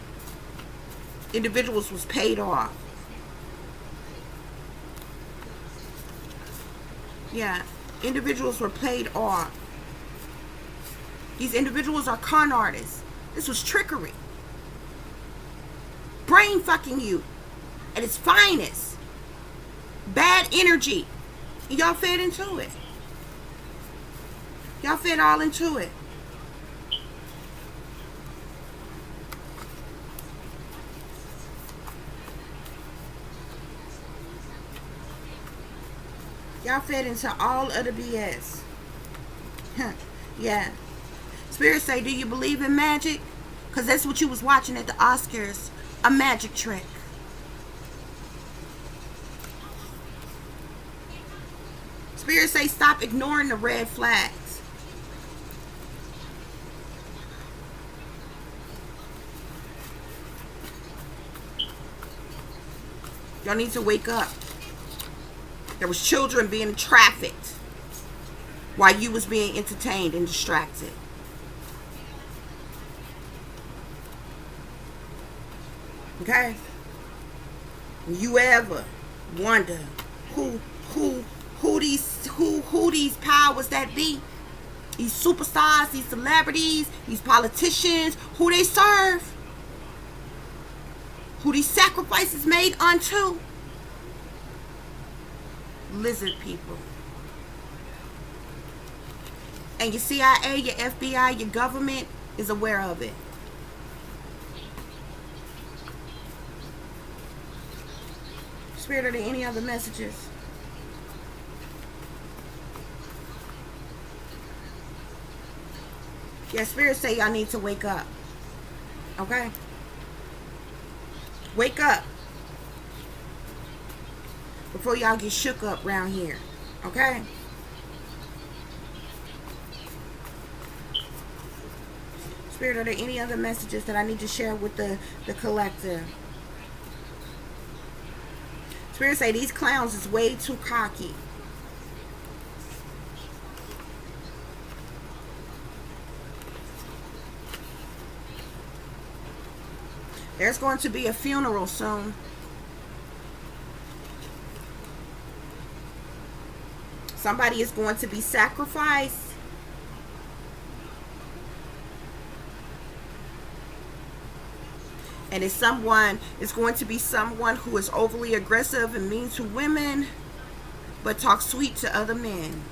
Individuals was paid off. Yeah. Individuals were paid off. These individuals are con artists. This was trickery. Brain fucking you at its finest. Bad energy. Y'all fed into it. Y'all fit all into it. Y'all fed into all of the BS. Yeah. Spirit say, do you believe in magic? Because that's what you was watching at the Oscars. A magic trick. Spirit say, stop ignoring the red flags. Y'all need to wake up. There was children being trafficked while you was being entertained and distracted. Okay? You ever wonder who these powers that be, these superstars, these celebrities, these politicians, who they serve, who these sacrifices made unto? Lizard people. And your CIA, your FBI, your government is aware of it. Spirit, are there any other messages? Yeah, Spirit say y'all need to wake up. Okay? Wake up. Before y'all get shook up around here. Okay? Spirit, are there any other messages that I need to share with the collective? Spirit say these clowns is way too cocky. There's going to be a funeral soon. Somebody is going to be sacrificed. And it's going to be someone who is overly aggressive and mean to women, but talks sweet to other men.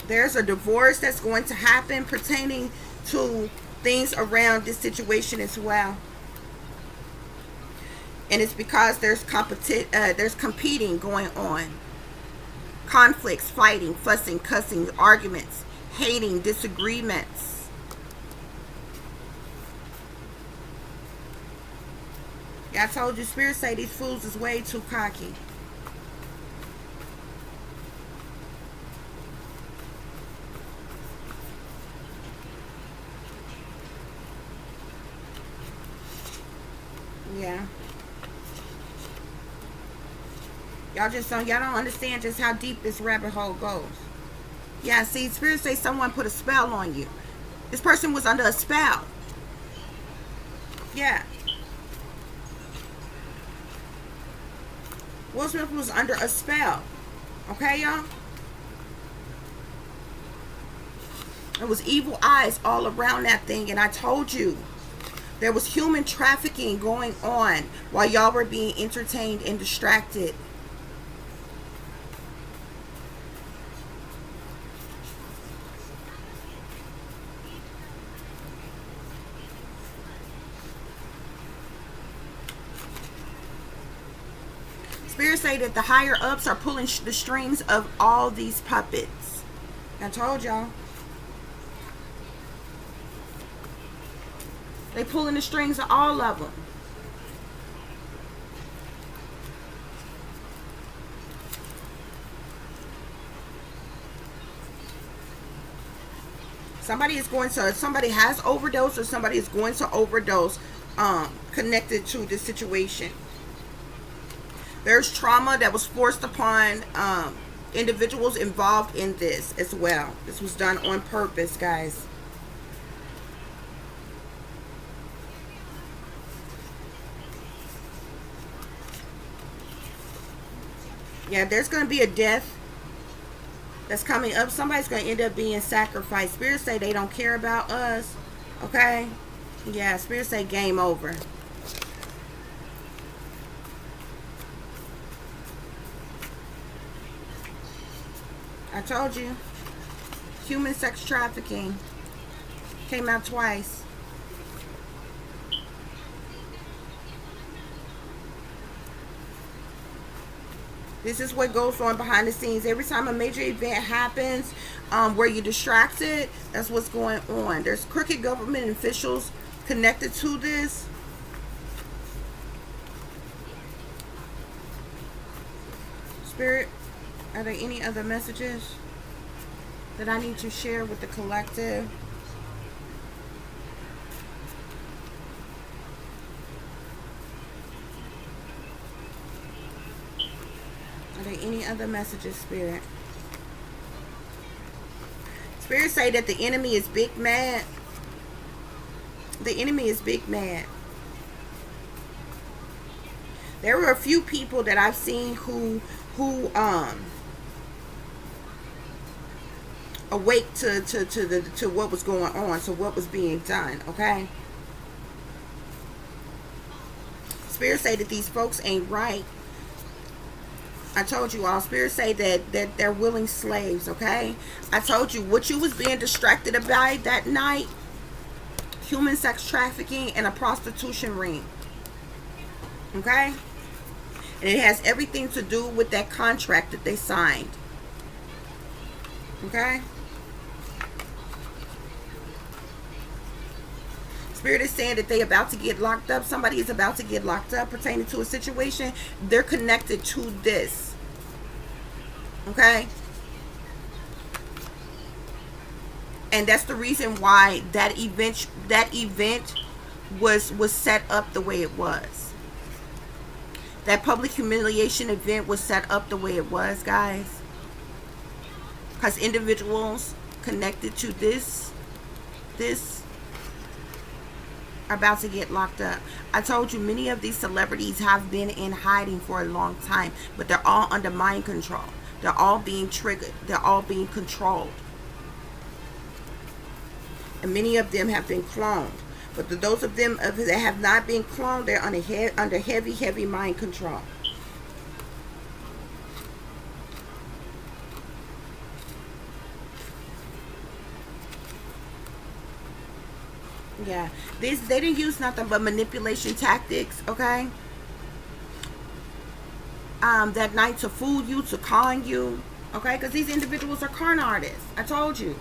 There's a divorce that's going to happen pertaining to things around this situation as well. And it's because there's competing going on. Conflicts, fighting, fussing, cussing, arguments, hating, disagreements. Yeah, I told you, Spirit say these fools is way too cocky. Yeah. Y'all don't understand just how deep this rabbit hole goes. Yeah, see, Spirit say someone put a spell on you. This person was under a spell. Yeah. Will Smith was under a spell. Okay, y'all? There was evil eyes all around that thing, and I told you. There was human trafficking going on while y'all were being entertained and distracted. Spirit say that the higher ups are pulling the strings of all these puppets. I told y'all. They pulling the strings of all of them. Somebody has overdosed, or somebody is going to overdose connected to this situation. There's trauma that was forced upon individuals involved in this as well. This was done on purpose, guys. Yeah, there's going to be a death that's coming up. Somebody's going to end up being sacrificed. Spirits say they don't care about us. Okay? Yeah, Spirit say game over. I told you. Human sex trafficking came out twice. This is what goes on behind the scenes. Every time a major event happens where you're distracted, that's what's going on. There's crooked government officials connected to this. Spirit, are there any other messages that I need to share with the collective? Are there any other messages, Spirit? Spirit say that the enemy is big mad. The enemy is big mad. There were a few people that I've seen who awake to what was going on, to what was being done, okay? Spirit say that these folks ain't right. I told you all, Spirit say that they're willing slaves, okay? I told you what you was being distracted about that night, human sex trafficking and a prostitution ring, okay? And it has everything to do with that contract that they signed, okay? Spirit is saying that they about to get locked up. Somebody is about to get locked up pertaining to a situation. They're connected to this. Okay? And that's the reason why that event was set up the way it was. That public humiliation event was set up the way it was, guys. Because individuals connected to this about to get locked up. I told you many of these celebrities have been in hiding for a long time, but they're all under mind control. They're all being triggered. They're all being controlled. And many of them have been cloned. But those of them that have not been cloned, they're under heavy mind control. Yeah, they didn't use nothing but manipulation tactics, okay? That night to fool you, to con you, okay? Because these individuals are con artists. I told you.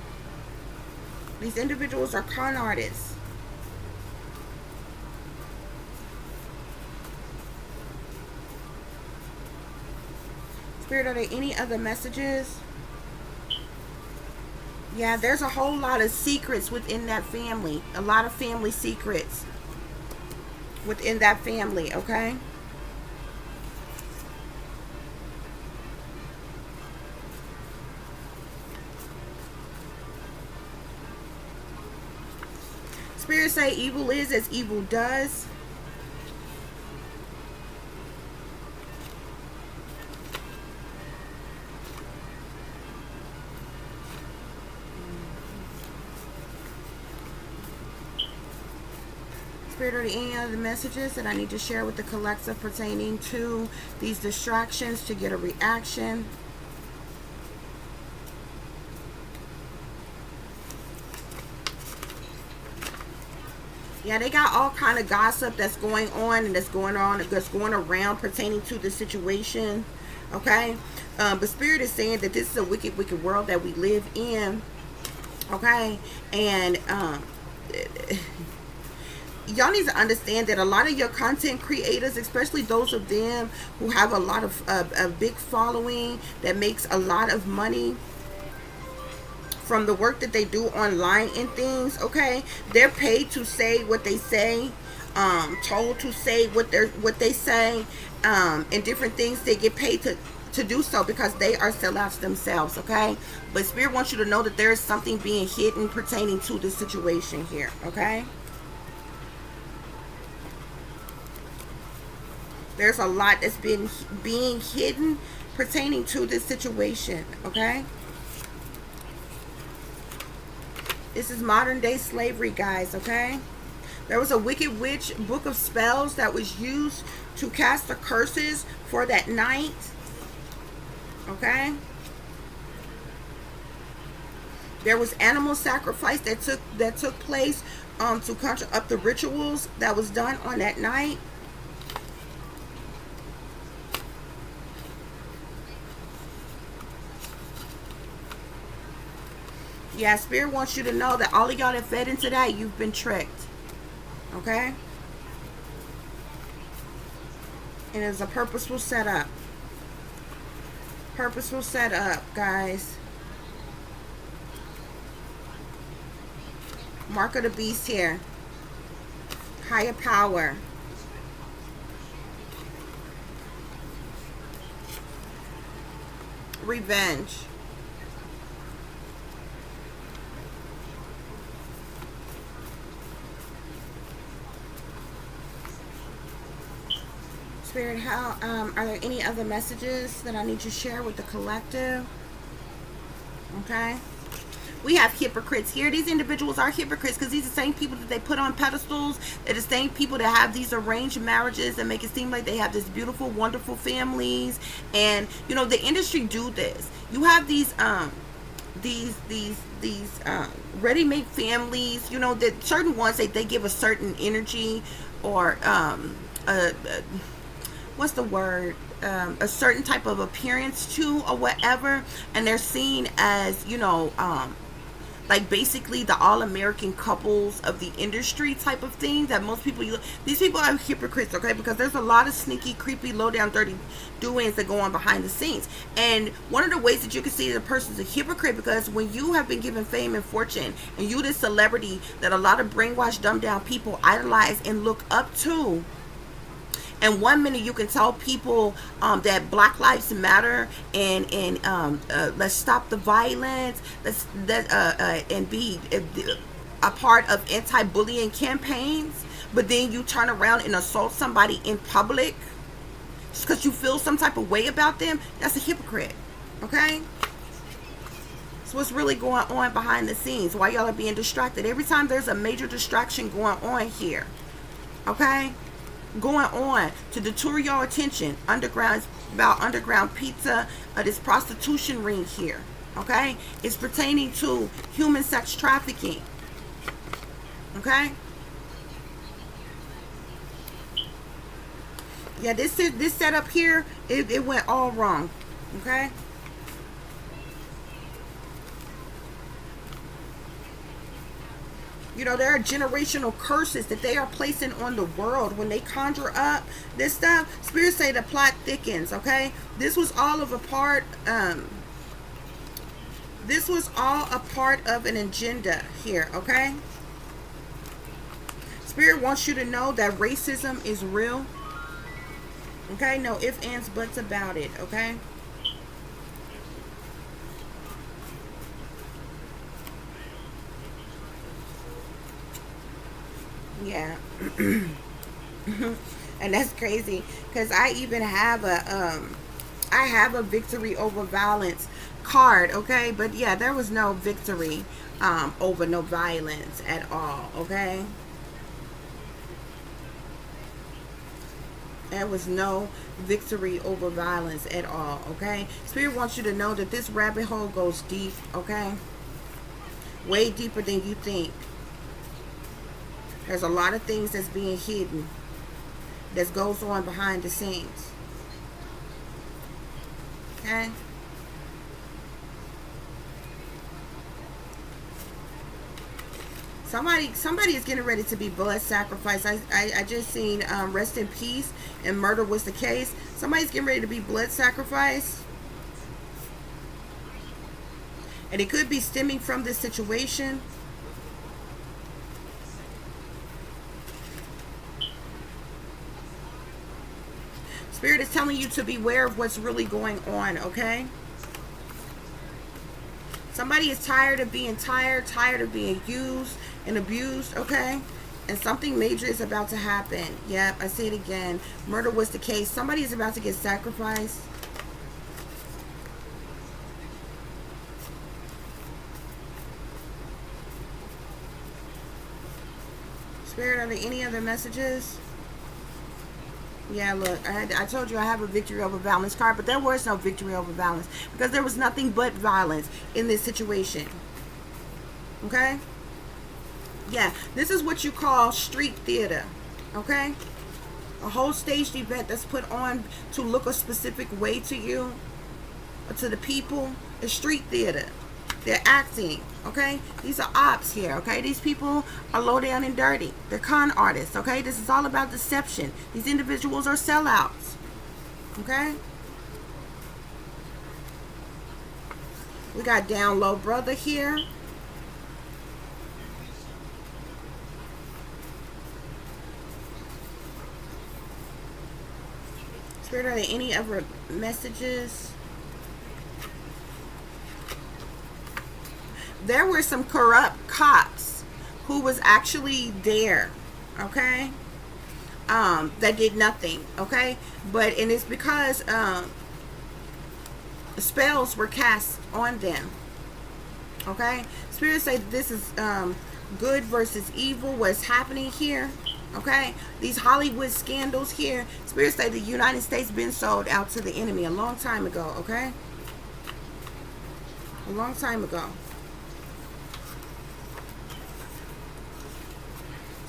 These individuals are con artists. Spirit, are there any other messages? Yeah, there's a whole lot of secrets within that family. A lot of family secrets within that family, okay? Spirit say evil is as evil does. Spirit, are there any other messages that I need to share with the collective pertaining to these distractions to get a reaction? Yeah, they got all kind of gossip that's going on and that's going around pertaining to the situation, okay? But Spirit is saying that this is a wicked world that we live in, okay? And y'all need to understand that a lot of your content creators, especially those of them who have a lot of a big following that makes a lot of money from the work that they do online and things, okay, they're paid to say what they say, told to say what they say, and different things. They get paid to do so because they are sellouts themselves, okay? But Spirit wants you to know that there is something being hidden pertaining to this situation here, okay? There's a lot that's been being hidden pertaining to this situation, okay? This is modern day slavery, guys, okay? There was a wicked witch book of spells that was used to cast the curses for that night. Okay. There was animal sacrifice that took place to conjure up the rituals that was done on that night. Yeah, Spirit wants you to know that all of y'all that fed into that, you've been tricked. Okay? And it's a purposeful setup. Purposeful setup, guys. Mark of the beast here. Higher power. Revenge. Spirit, how are there any other messages that I need to share with the collective? Okay. We have hypocrites here. These individuals are hypocrites because these are the same people that they put on pedestals. They're the same people that have these arranged marriages and make it seem like they have this beautiful, wonderful families. And you know, the industry do this. You have these ready-made families. You know that certain ones they give a certain energy or what's the word, a certain type of appearance to or whatever, and they're seen as, you know, like basically the all-American couples of the industry type of thing that most people, these people are hypocrites, okay, because there's a lot of sneaky, creepy, low-down, dirty doings that go on behind the scenes. And one of the ways that you can see that a person's a hypocrite, because when you have been given fame and fortune, and you this celebrity that a lot of brainwashed, dumbed-down people idolize and look up to, and one minute you can tell people that Black Lives Matter and let's stop the violence, and be a part of anti-bullying campaigns, but then you turn around and assault somebody in public just because you feel some type of way about them. That's a hypocrite. Okay. So what's really going on behind the scenes? Why y'all are being distracted? Every time there's a major distraction going on here, okay, going on to detour your attention. Underground, about underground pizza, this prostitution ring here, okay? It's pertaining to human sex trafficking, okay? Yeah, this setup here, it went all wrong, okay? You know, there are generational curses that they are placing on the world when they conjure up this stuff. Spirits say the plot thickens, okay? This was all of a part, this was all a part of an agenda here, okay? Spirit wants you to know that racism is real, okay? No ifs, ands, buts about it, okay? Yeah. And that's crazy because I even have a victory over violence card, okay? But yeah, there was no victory over no violence at all, okay? There was no victory over violence at all, okay? Spirit wants you to know that this rabbit hole goes deep, okay? Way deeper than you think. There's a lot of things that's being hidden that goes on behind the scenes. Okay? Somebody is getting ready to be blood sacrificed. I just seen rest in peace and murder was the case. Somebody's getting ready to be blood sacrificed. And it could be stemming from this situation. Spirit is telling you to beware of what's really going on, okay? Somebody is tired of being tired of being used and abused, okay? And something major is about to happen. Yep, I say it again. Murder was the case. Somebody is about to get sacrificed. Spirit, are there any other messages? Yeah, look, I told you I have a victory over violence card, but there was no victory over violence because there was nothing but violence in this situation. Okay? Yeah, this is what you call street theater. Okay? A whole staged event that's put on to look a specific way to you, or to the people, is street theater. They're acting, okay? These are ops here, okay? These people are low down and dirty. They're con artists, okay? This is all about deception. These individuals are sellouts, okay? We got down low brother here. Spirit, are there any other messages? There were some corrupt cops who was actually there, okay, that did nothing, okay, and it's because spells were cast on them, okay. Spirit say this is good versus evil, what's happening here, okay. These Hollywood scandals here, Spirit say the United States been sold out to the enemy a long time ago, okay, a long time ago.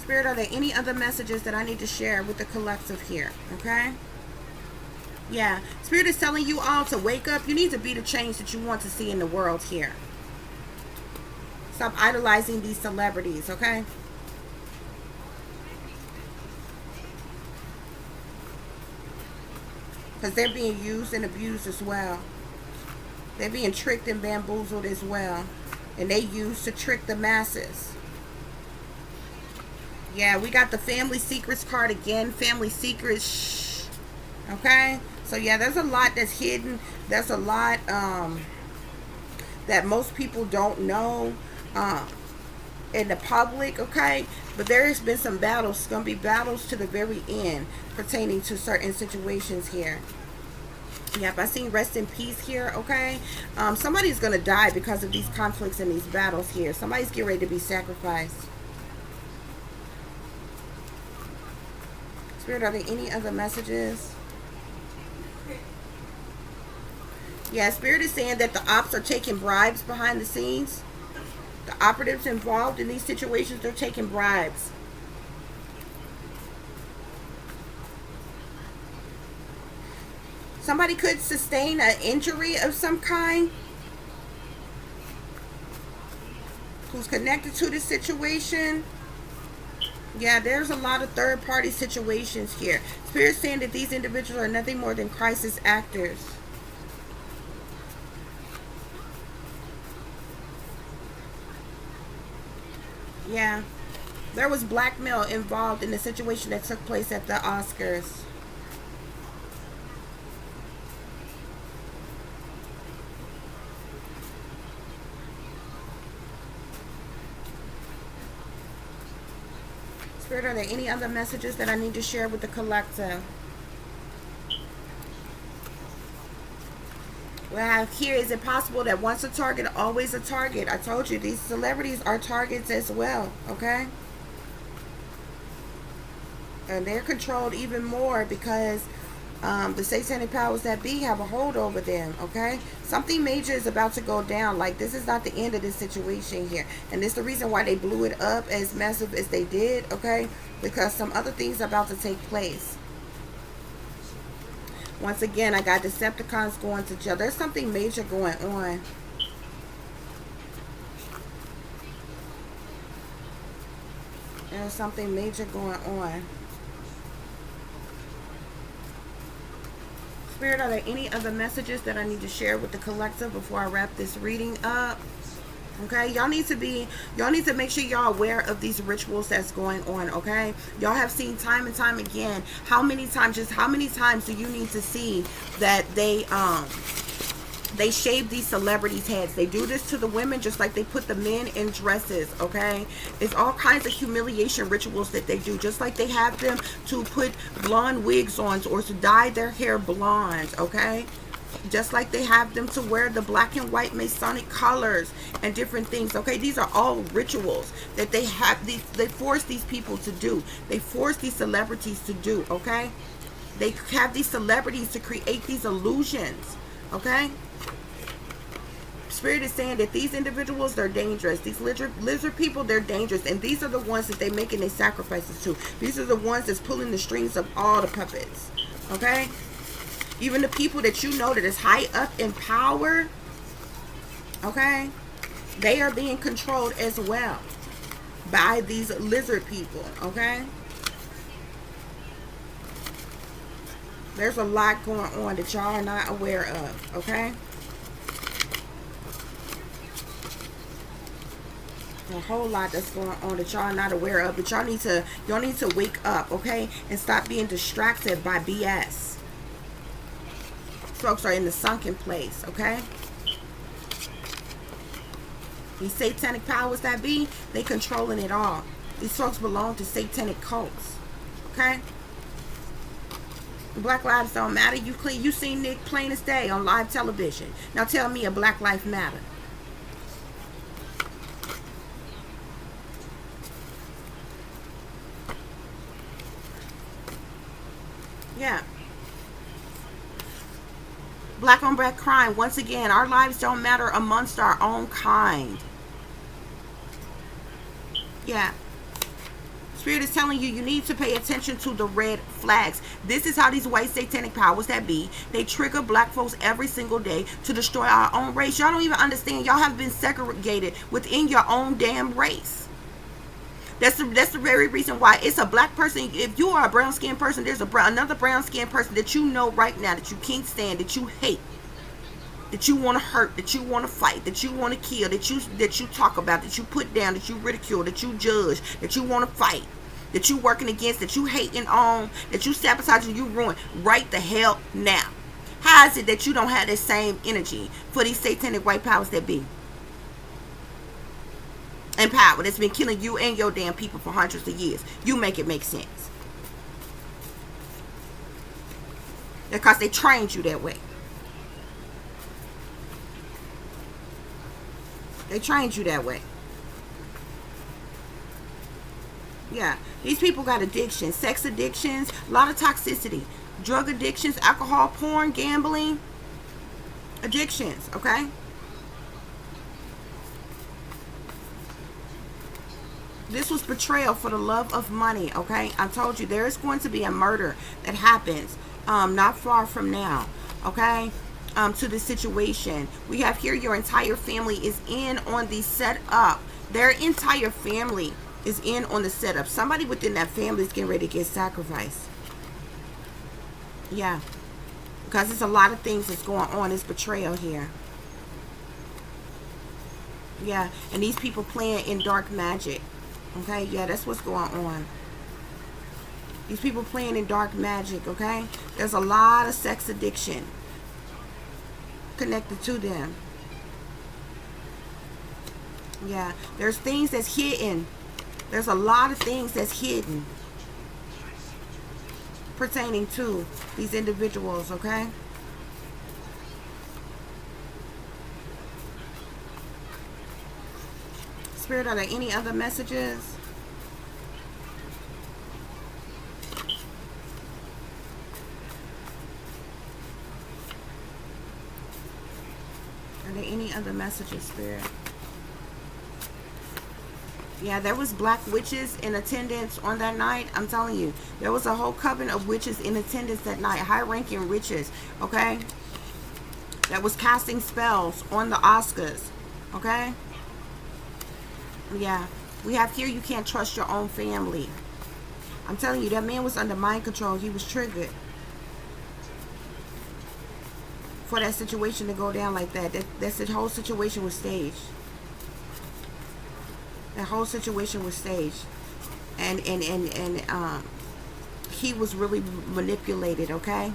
Spirit, are there any other messages that I need to share with the collective here? Okay? Yeah. Spirit is telling you all to wake up. You need to be the change that you want to see in the world here. Stop idolizing these celebrities, okay? Because they're being used and abused as well. They're being tricked and bamboozled as well. And they use to trick the masses. Yeah, we got the family secrets card again. Family secrets. Shh. Okay? So, yeah, there's a lot that's hidden. There's a lot that most people don't know in the public, okay? But there has been some battles. It's going to be battles to the very end pertaining to certain situations here. Yep, I seen rest in peace here, okay? Somebody's going to die because of these conflicts and these battles here. Somebody's getting ready to be sacrificed. Spirit, are there any other messages? Yeah, Spirit is saying that the ops are taking bribes behind the scenes. The operatives involved in these situations, they're taking bribes. Somebody could sustain an injury of some kind who's connected to this situation. Yeah, there's a lot of third-party situations here. Spirit's saying that these individuals are nothing more than crisis actors. Yeah. There was blackmail involved in the situation that took place at the Oscars. Spirit, are there any other messages that I need to share with the collective? What I have here, is it possible that once a target, always a target? I told you, these celebrities are targets as well, okay? And they're controlled even more because the satanic powers that be have a hold over them, okay? Something major is about to go down. Like, this is not the end of this situation here. And it's the reason why they blew it up as massive as they did, okay? Because some other things are about to take place. Once again, I got Decepticons going to jail. There's something major going on. There's something major going on. Spirit, are there any other messages that I need to share with the collective before I wrap this reading up? Okay, y'all need to make sure y'all aware of these rituals that's going on, okay? Y'all have seen time and time again. How many times do you need to see that they shave these celebrities' heads? They do this to the women just like they put the men in dresses, okay? It's all kinds of humiliation rituals that they do, just like they have them to put blonde wigs on or to dye their hair blonde, okay? Just like they have them to wear the black and white Masonic colors and different things. Okay, these are all rituals that they have. They force these people to do. They force these celebrities to do. Okay, they have these celebrities to create these illusions. Okay. Spirit is saying that these individuals, they're dangerous. These lizard people, they're dangerous. And these are the ones that they're making their sacrifices to. These are the ones that's pulling the strings of all the puppets. Okay? Even the people that you know that is high up in power, okay, they are being controlled as well by these lizard people. Okay? There's a lot going on that y'all are not aware of. Okay? A whole lot that's going on that y'all are not aware of, but y'all need to wake up, okay, and stop being distracted by BS. Folks are in the sunken place. Okay, these satanic powers that be, they controlling it all. These folks belong to satanic cults. Okay, Black lives don't matter. You seen Nick plain as day on live television. Now tell me a Black life matter. Yeah. Black on black crime. Once again, our lives don't matter amongst our own kind. Yeah. Spirit is telling you, you need to pay attention to the red flags. This is how these white satanic powers that be, they trigger black folks every single day to destroy our own race. Y'all don't even understand. Y'all have been segregated within your own damn race. That's the very reason why it's a black person. If you are a brown skinned person, there's another brown skinned person that you know right now that you can't stand, that you hate, that you want to hurt, that you want to fight, that you want to kill, that you talk about, that you put down, that you ridicule, that you judge, that you want to fight, that you working against, that you hating on, that you sabotage and you ruin right the hell now. How is it that you don't have that same energy for these satanic white powers that be? And power that's been killing you and your damn people for hundreds of years. You make it make sense. Because they trained you that way. They trained you that way. Yeah. These people got addictions. Sex addictions. A lot of toxicity. Drug addictions. Alcohol, porn, gambling. Addictions. Okay? This was betrayal for the love of money. Okay? I told you there is going to be a murder that happens not far from now. Okay? To this situation. We have here your entire family is in on the setup. Their entire family is in on the setup. Somebody within that family is getting ready to get sacrificed. Yeah. Because there's a lot of things that's going on. It's betrayal here. Yeah. And these people playing in dark magic. Okay. Yeah, that's what's going on. These people playing in dark magic. Okay. There's a lot of sex addiction connected to them. Yeah. There's things that's hidden. There's a lot of things that's hidden pertaining to these individuals, okay? Spirit, are there any other messages? Are there any other messages, Spirit? Yeah, there was black witches in attendance on that night. I'm telling you, there was a whole coven of witches in attendance that night. High-ranking witches, okay? That was casting spells on the Oscars, okay? Yeah. We have here, you can't trust your own family. I'm telling you, that man was under mind control. He was triggered for that situation to go down like that. The whole situation was staged. That whole situation was staged, and he was really manipulated. Okay.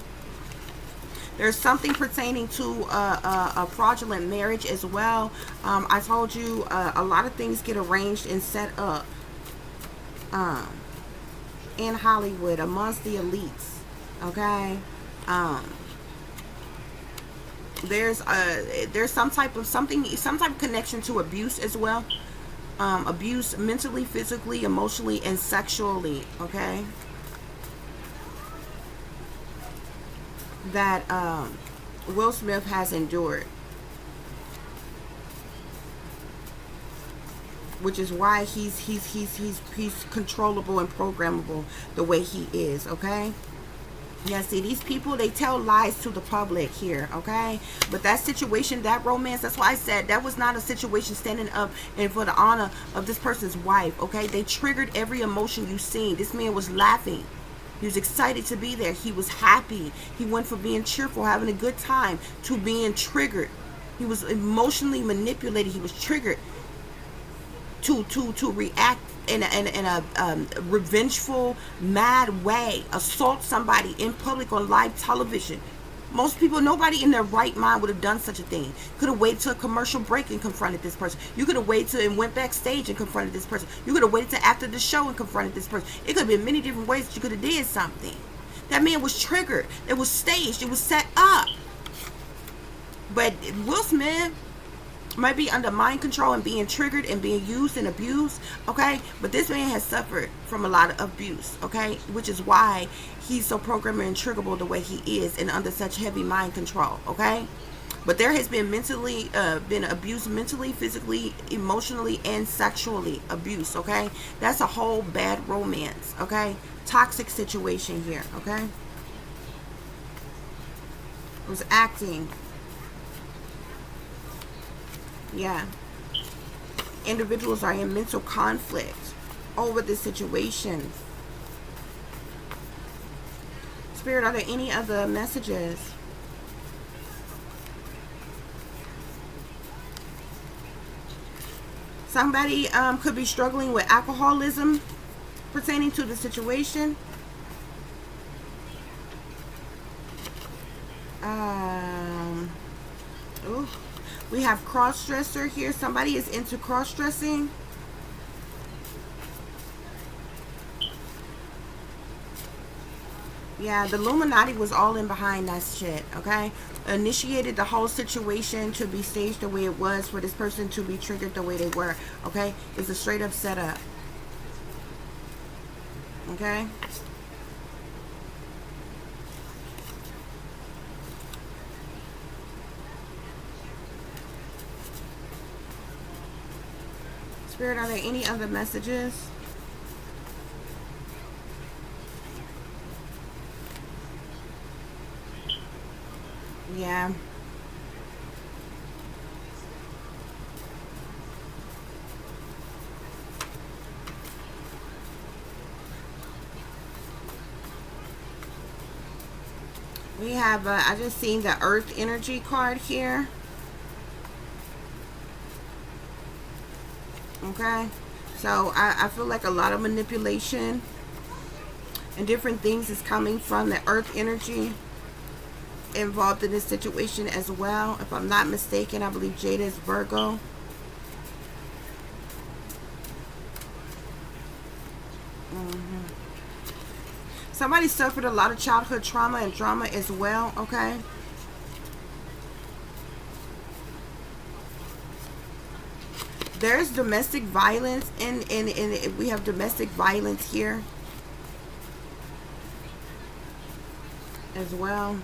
There's something pertaining to a fraudulent marriage as well. I told you a lot of things get arranged and set up in Hollywood amongst the elites. Okay. There's some type of something, some type of connection to abuse as well. Abuse mentally, physically, emotionally, and sexually. Okay, that Will Smith has endured, which is why he's controllable and programmable the way he is. Okay. Yeah, see, these people, they tell lies to the public here, okay? But that situation, that romance, that's why I said that was not a situation standing up and for the honor of this person's wife, okay? They triggered every emotion you seen. This man was laughing. He was excited to be there. He was happy. He went from being cheerful, having a good time, to being triggered. He was emotionally manipulated. He was triggered to react in a revengeful, mad way, assault somebody in public on live television. Most people, nobody in their right mind would have done such a thing. Could have waited till a commercial break and confronted this person. You could have waited till and went backstage and confronted this person. You could have waited till after the show and confronted this person. It could have been many different ways that you could have did something. That man was triggered. It was staged. It was set up. But Will Smith might be under mind control and being triggered and being used and abused, okay? But this man has suffered from a lot of abuse, okay? Which is why he's so programmed and triggerable the way he is and under such heavy mind control, okay? But there has been been abuse mentally, physically, emotionally, and sexually abuse, okay? That's a whole bad romance, okay? Toxic situation here, okay? It was acting. Yeah. Individuals are in mental conflict over this situation. Spirit, are there any other messages? Somebody could be struggling with alcoholism pertaining to the situation. Ooh. We have cross-dresser here. Somebody is into cross-dressing. Yeah, the Illuminati was all in behind that shit, okay? Initiated the whole situation to be staged the way it was for this person to be triggered the way they were, okay? It's a straight-up setup. Okay? Spirit, are there any other messages? Yeah. We have, I just seen the Earth Energy card here. Okay, so I feel like a lot of manipulation and different things is coming from the Earth energy involved in this situation as well. If I'm not mistaken, I believe Jada is Virgo. Somebody suffered a lot of childhood trauma and drama as well, okay? There's domestic violence, and we have domestic violence here as well.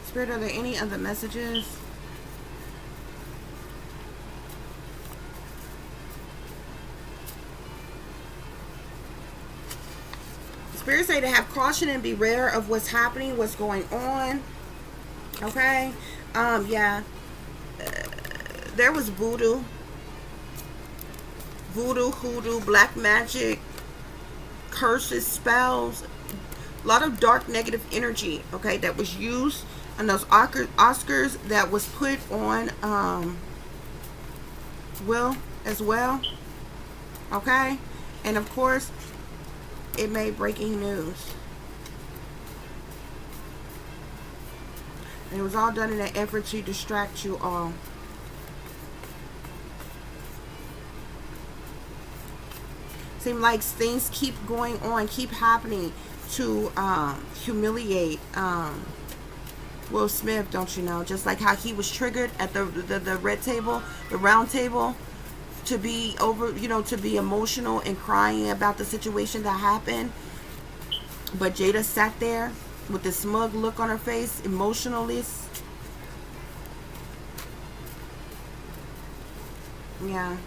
Spirit, are there any other messages? Spirit say to have caution and beware of what's happening, what's going on. Okay. Yeah. There was voodoo, hoodoo, black magic, curses, spells, a lot of dark negative energy, okay, that was used on those Oscars that was put on Will as well. Okay. And of course, it made breaking news. And it was all done in an effort to distract you all. Seem like things keep going on, keep happening to humiliate Will Smith, don't you know? Just like how he was triggered at the red table, the round table, to be over, you know, to be emotional and crying about the situation that happened. But Jada sat there with the smug look on her face, emotionless. Yeah.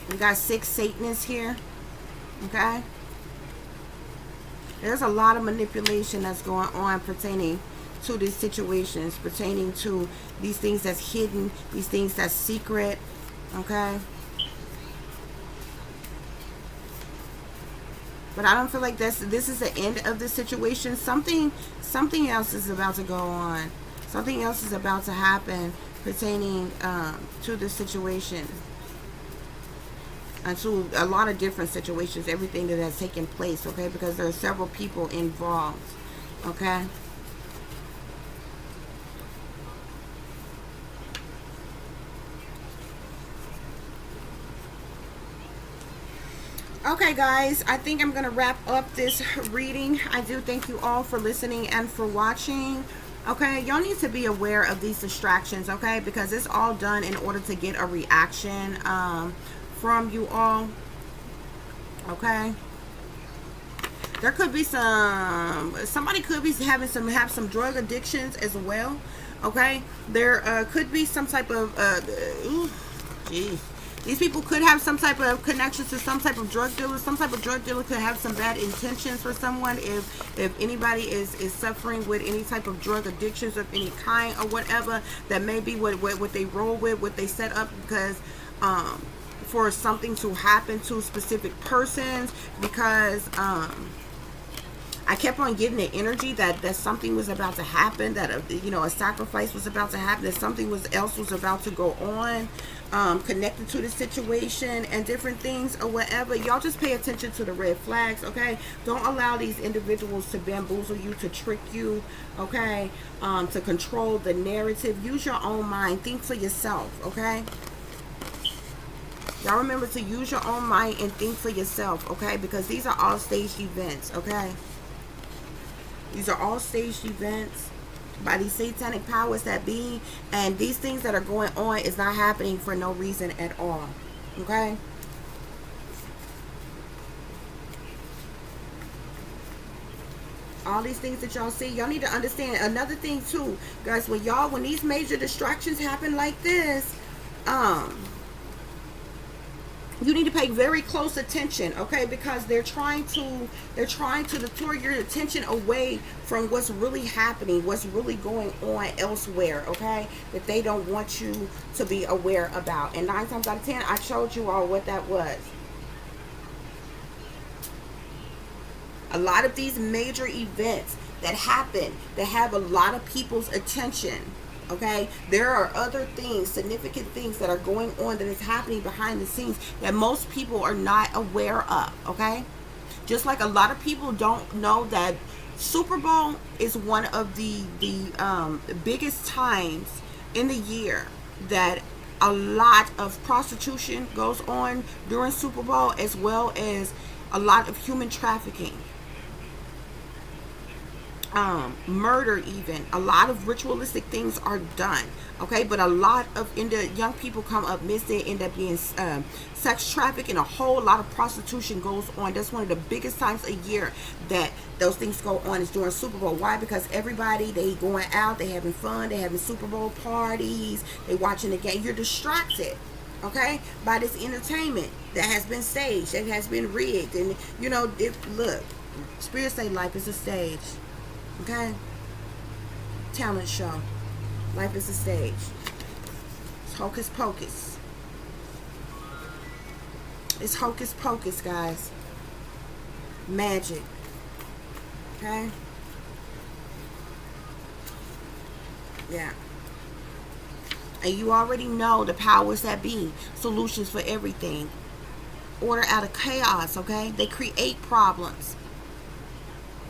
We got 6 Satanists here. Okay. There's a lot of manipulation that's going on pertaining to these situations, pertaining to these things that's hidden, these things that's secret. Okay. But I don't feel like this is the end of the situation. Something else is about to go on. Something else is about to happen pertaining to the situation. And to a lot of different situations, everything that has taken place, okay? Because there are several people involved, okay? Okay, guys, I think I'm going to wrap up this reading. I do thank you all for listening and for watching. Okay, y'all need to be aware of these distractions, okay? Because it's all done in order to get a reaction from you all, okay? There could be somebody could be have some drug addictions as well, okay? There could be some type of geez. These people could have some type of connections to some type of drug dealer. Some type of drug dealer could have some bad intentions for someone if anybody is suffering with any type of drug addictions of any kind or whatever. That may be what they roll with, what they set up, because for something to happen to specific persons, because I kept on getting the energy that something was about to happen, that a sacrifice was about to happen, that something else was about to go on, connected to the situation and different things or whatever. Y'all just pay attention to the red flags, okay? Don't allow these individuals to bamboozle you, to trick you, okay? To control the narrative. Use your own mind. Think for yourself, okay? Y'all remember to use your own mind and think for yourself, okay? Because these are all staged events, okay? These are all staged events by these satanic powers that be. And these things that are going on is not happening for no reason at all, okay? All these things that y'all see, y'all need to understand another thing too, guys. When these major distractions happen like this, you need to pay very close attention, okay? Because they're trying to detour your attention away from what's really happening, what's really going on elsewhere, okay? That they don't want you to be aware about. And 9 times out of 10, I showed you all what that was. A lot of these major events that happen, that have a lot of people's attention, okay, there are other things, significant things that are going on, that is happening behind the scenes that most people are not aware of, okay? Just like a lot of people don't know that Super Bowl is one of the biggest times in the year that a lot of prostitution goes on during Super Bowl, as well as a lot of human trafficking. Murder, even a lot of ritualistic things are done, okay? But a lot of young people come up missing, end up being sex trafficked, and a whole lot of prostitution goes on. That's one of the biggest times a year that those things go on, is during Super Bowl. Why? Because everybody, they going out, they having fun, they having Super Bowl parties, they watching the game. You're distracted, okay, by this entertainment that has been staged, that has been rigged. And look, spirits say life is a stage. Okay? Talent show. Life is a stage. It's hocus pocus. It's hocus pocus, guys. Magic. Okay? Yeah. And you already know the powers that be. Solutions for everything. Order out of chaos, okay? They create problems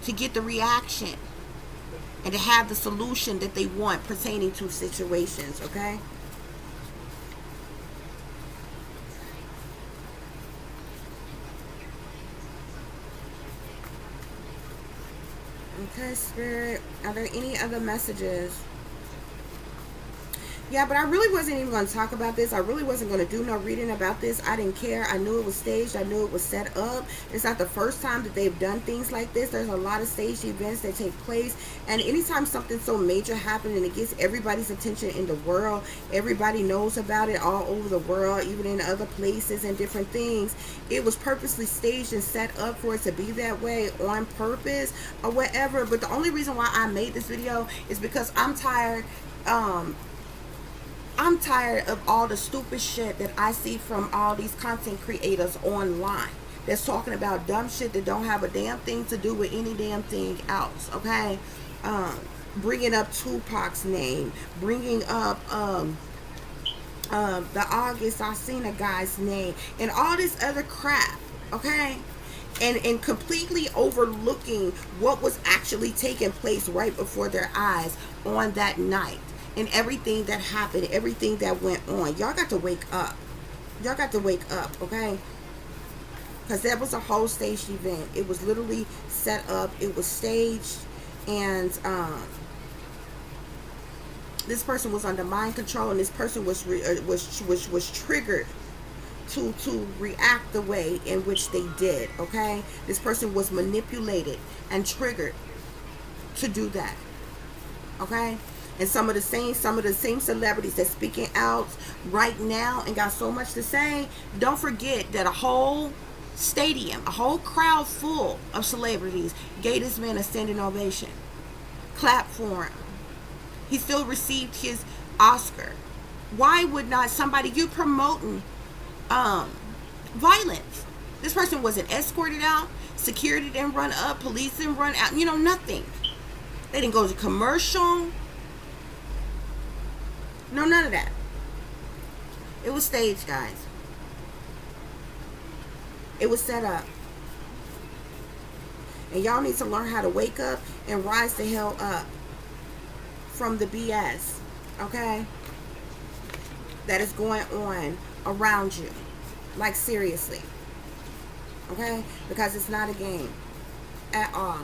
to get the reaction. and to have the solution that they want pertaining to situations, okay? Okay, Spirit, are there any other messages? Yeah, but I really wasn't even going to talk about this. I really wasn't going to do no reading about this. I didn't care. I knew it was staged. I knew it was set up. It's not the first time that they've done things like this. There's a lot of staged events that take place. And anytime something so major happens and it gets everybody's attention in the world, everybody knows about it all over the world, even in other places and different things, it was purposely staged and set up for it to be that way on purpose or whatever. But the only reason why I made this video is because I'm tired of all the stupid shit that I see from all these content creators online that's talking about dumb shit that don't have a damn thing to do with any damn thing else, okay? Bringing up Tupac's name, bringing up the August Alsina guy's name, and all this other crap, okay? And completely overlooking what was actually taking place right before their eyes on that night. And everything that happened, everything that went on. Y'all got to wake up. Y'all got to wake up, okay? Because that was a whole staged event. It was literally set up. It was staged. And this person was under mind control. And this person was triggered to react the way in which they did, okay? This person was manipulated and triggered to do that, okay? And some of the same celebrities that's speaking out right now and got so much to say, don't forget that a whole stadium, a whole crowd full of celebrities gave this man a standing ovation. Clap for him. He still received his Oscar. Why would not somebody, you promoting violence? This person wasn't escorted out, security didn't run up, police didn't run out, nothing. They didn't go to commercial. No, none of that. It was staged, guys. It was set up. And y'all need to learn how to wake up and rise the hell up from the BS, okay? That is going on around you. Like, seriously. Okay? Because it's not a game at all.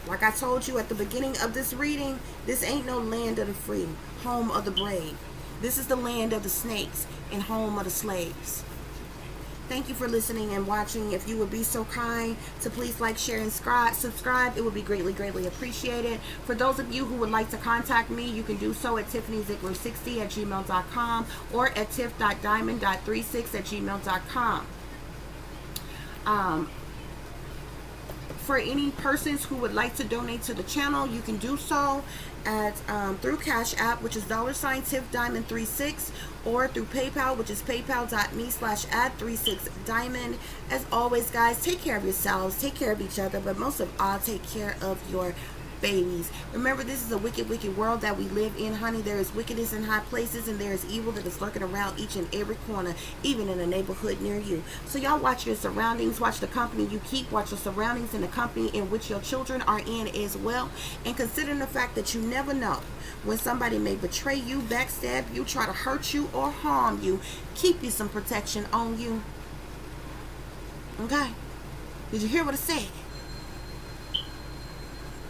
Like I told you at the beginning of this reading, this ain't no land of the free, home of the brave. This is the land of the snakes and home of the slaves. Thank you for listening and watching. If you would be so kind to please like, share, and subscribe, it would be greatly, greatly appreciated. For those of you who would like to contact me, you can do so at tiffanyziegler60@gmail.com or at tiff.diamond.36@gmail.com. For any persons who would like to donate to the channel, you can do so at through Cash App, which is $tiffdiamond36, or through PayPal, which is paypal.me/add36diamond. As always, guys, take care of yourselves, take care of each other, but most of all, take care of your babies. Remember, this is a wicked, wicked world that we live in, honey. There is wickedness in high places, and there is evil that is lurking around each and every corner, even in a neighborhood near you. So y'all watch your surroundings, watch the company you keep, watch the surroundings and the company in which your children are in as well. And considering the fact that you never know when somebody may betray you, backstab you, try to hurt you, or harm you, keep you some protection on you. Okay? Did you hear what I said?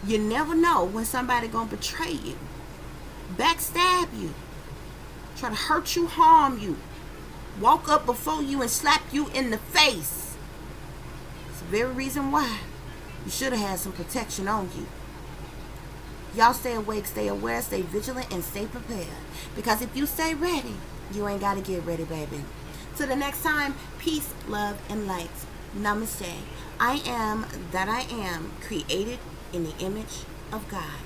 You never know when somebody gonna betray you, backstab you, try to hurt you, harm you, walk up before you and slap you in the face. It's the very reason why you should have had some protection on you. Y'all stay awake, stay aware, stay vigilant, and stay prepared. Because if you stay ready, you ain't gotta get ready, baby. Till the next time, peace, love, and light. Namaste. I am that I am, created in the image of God.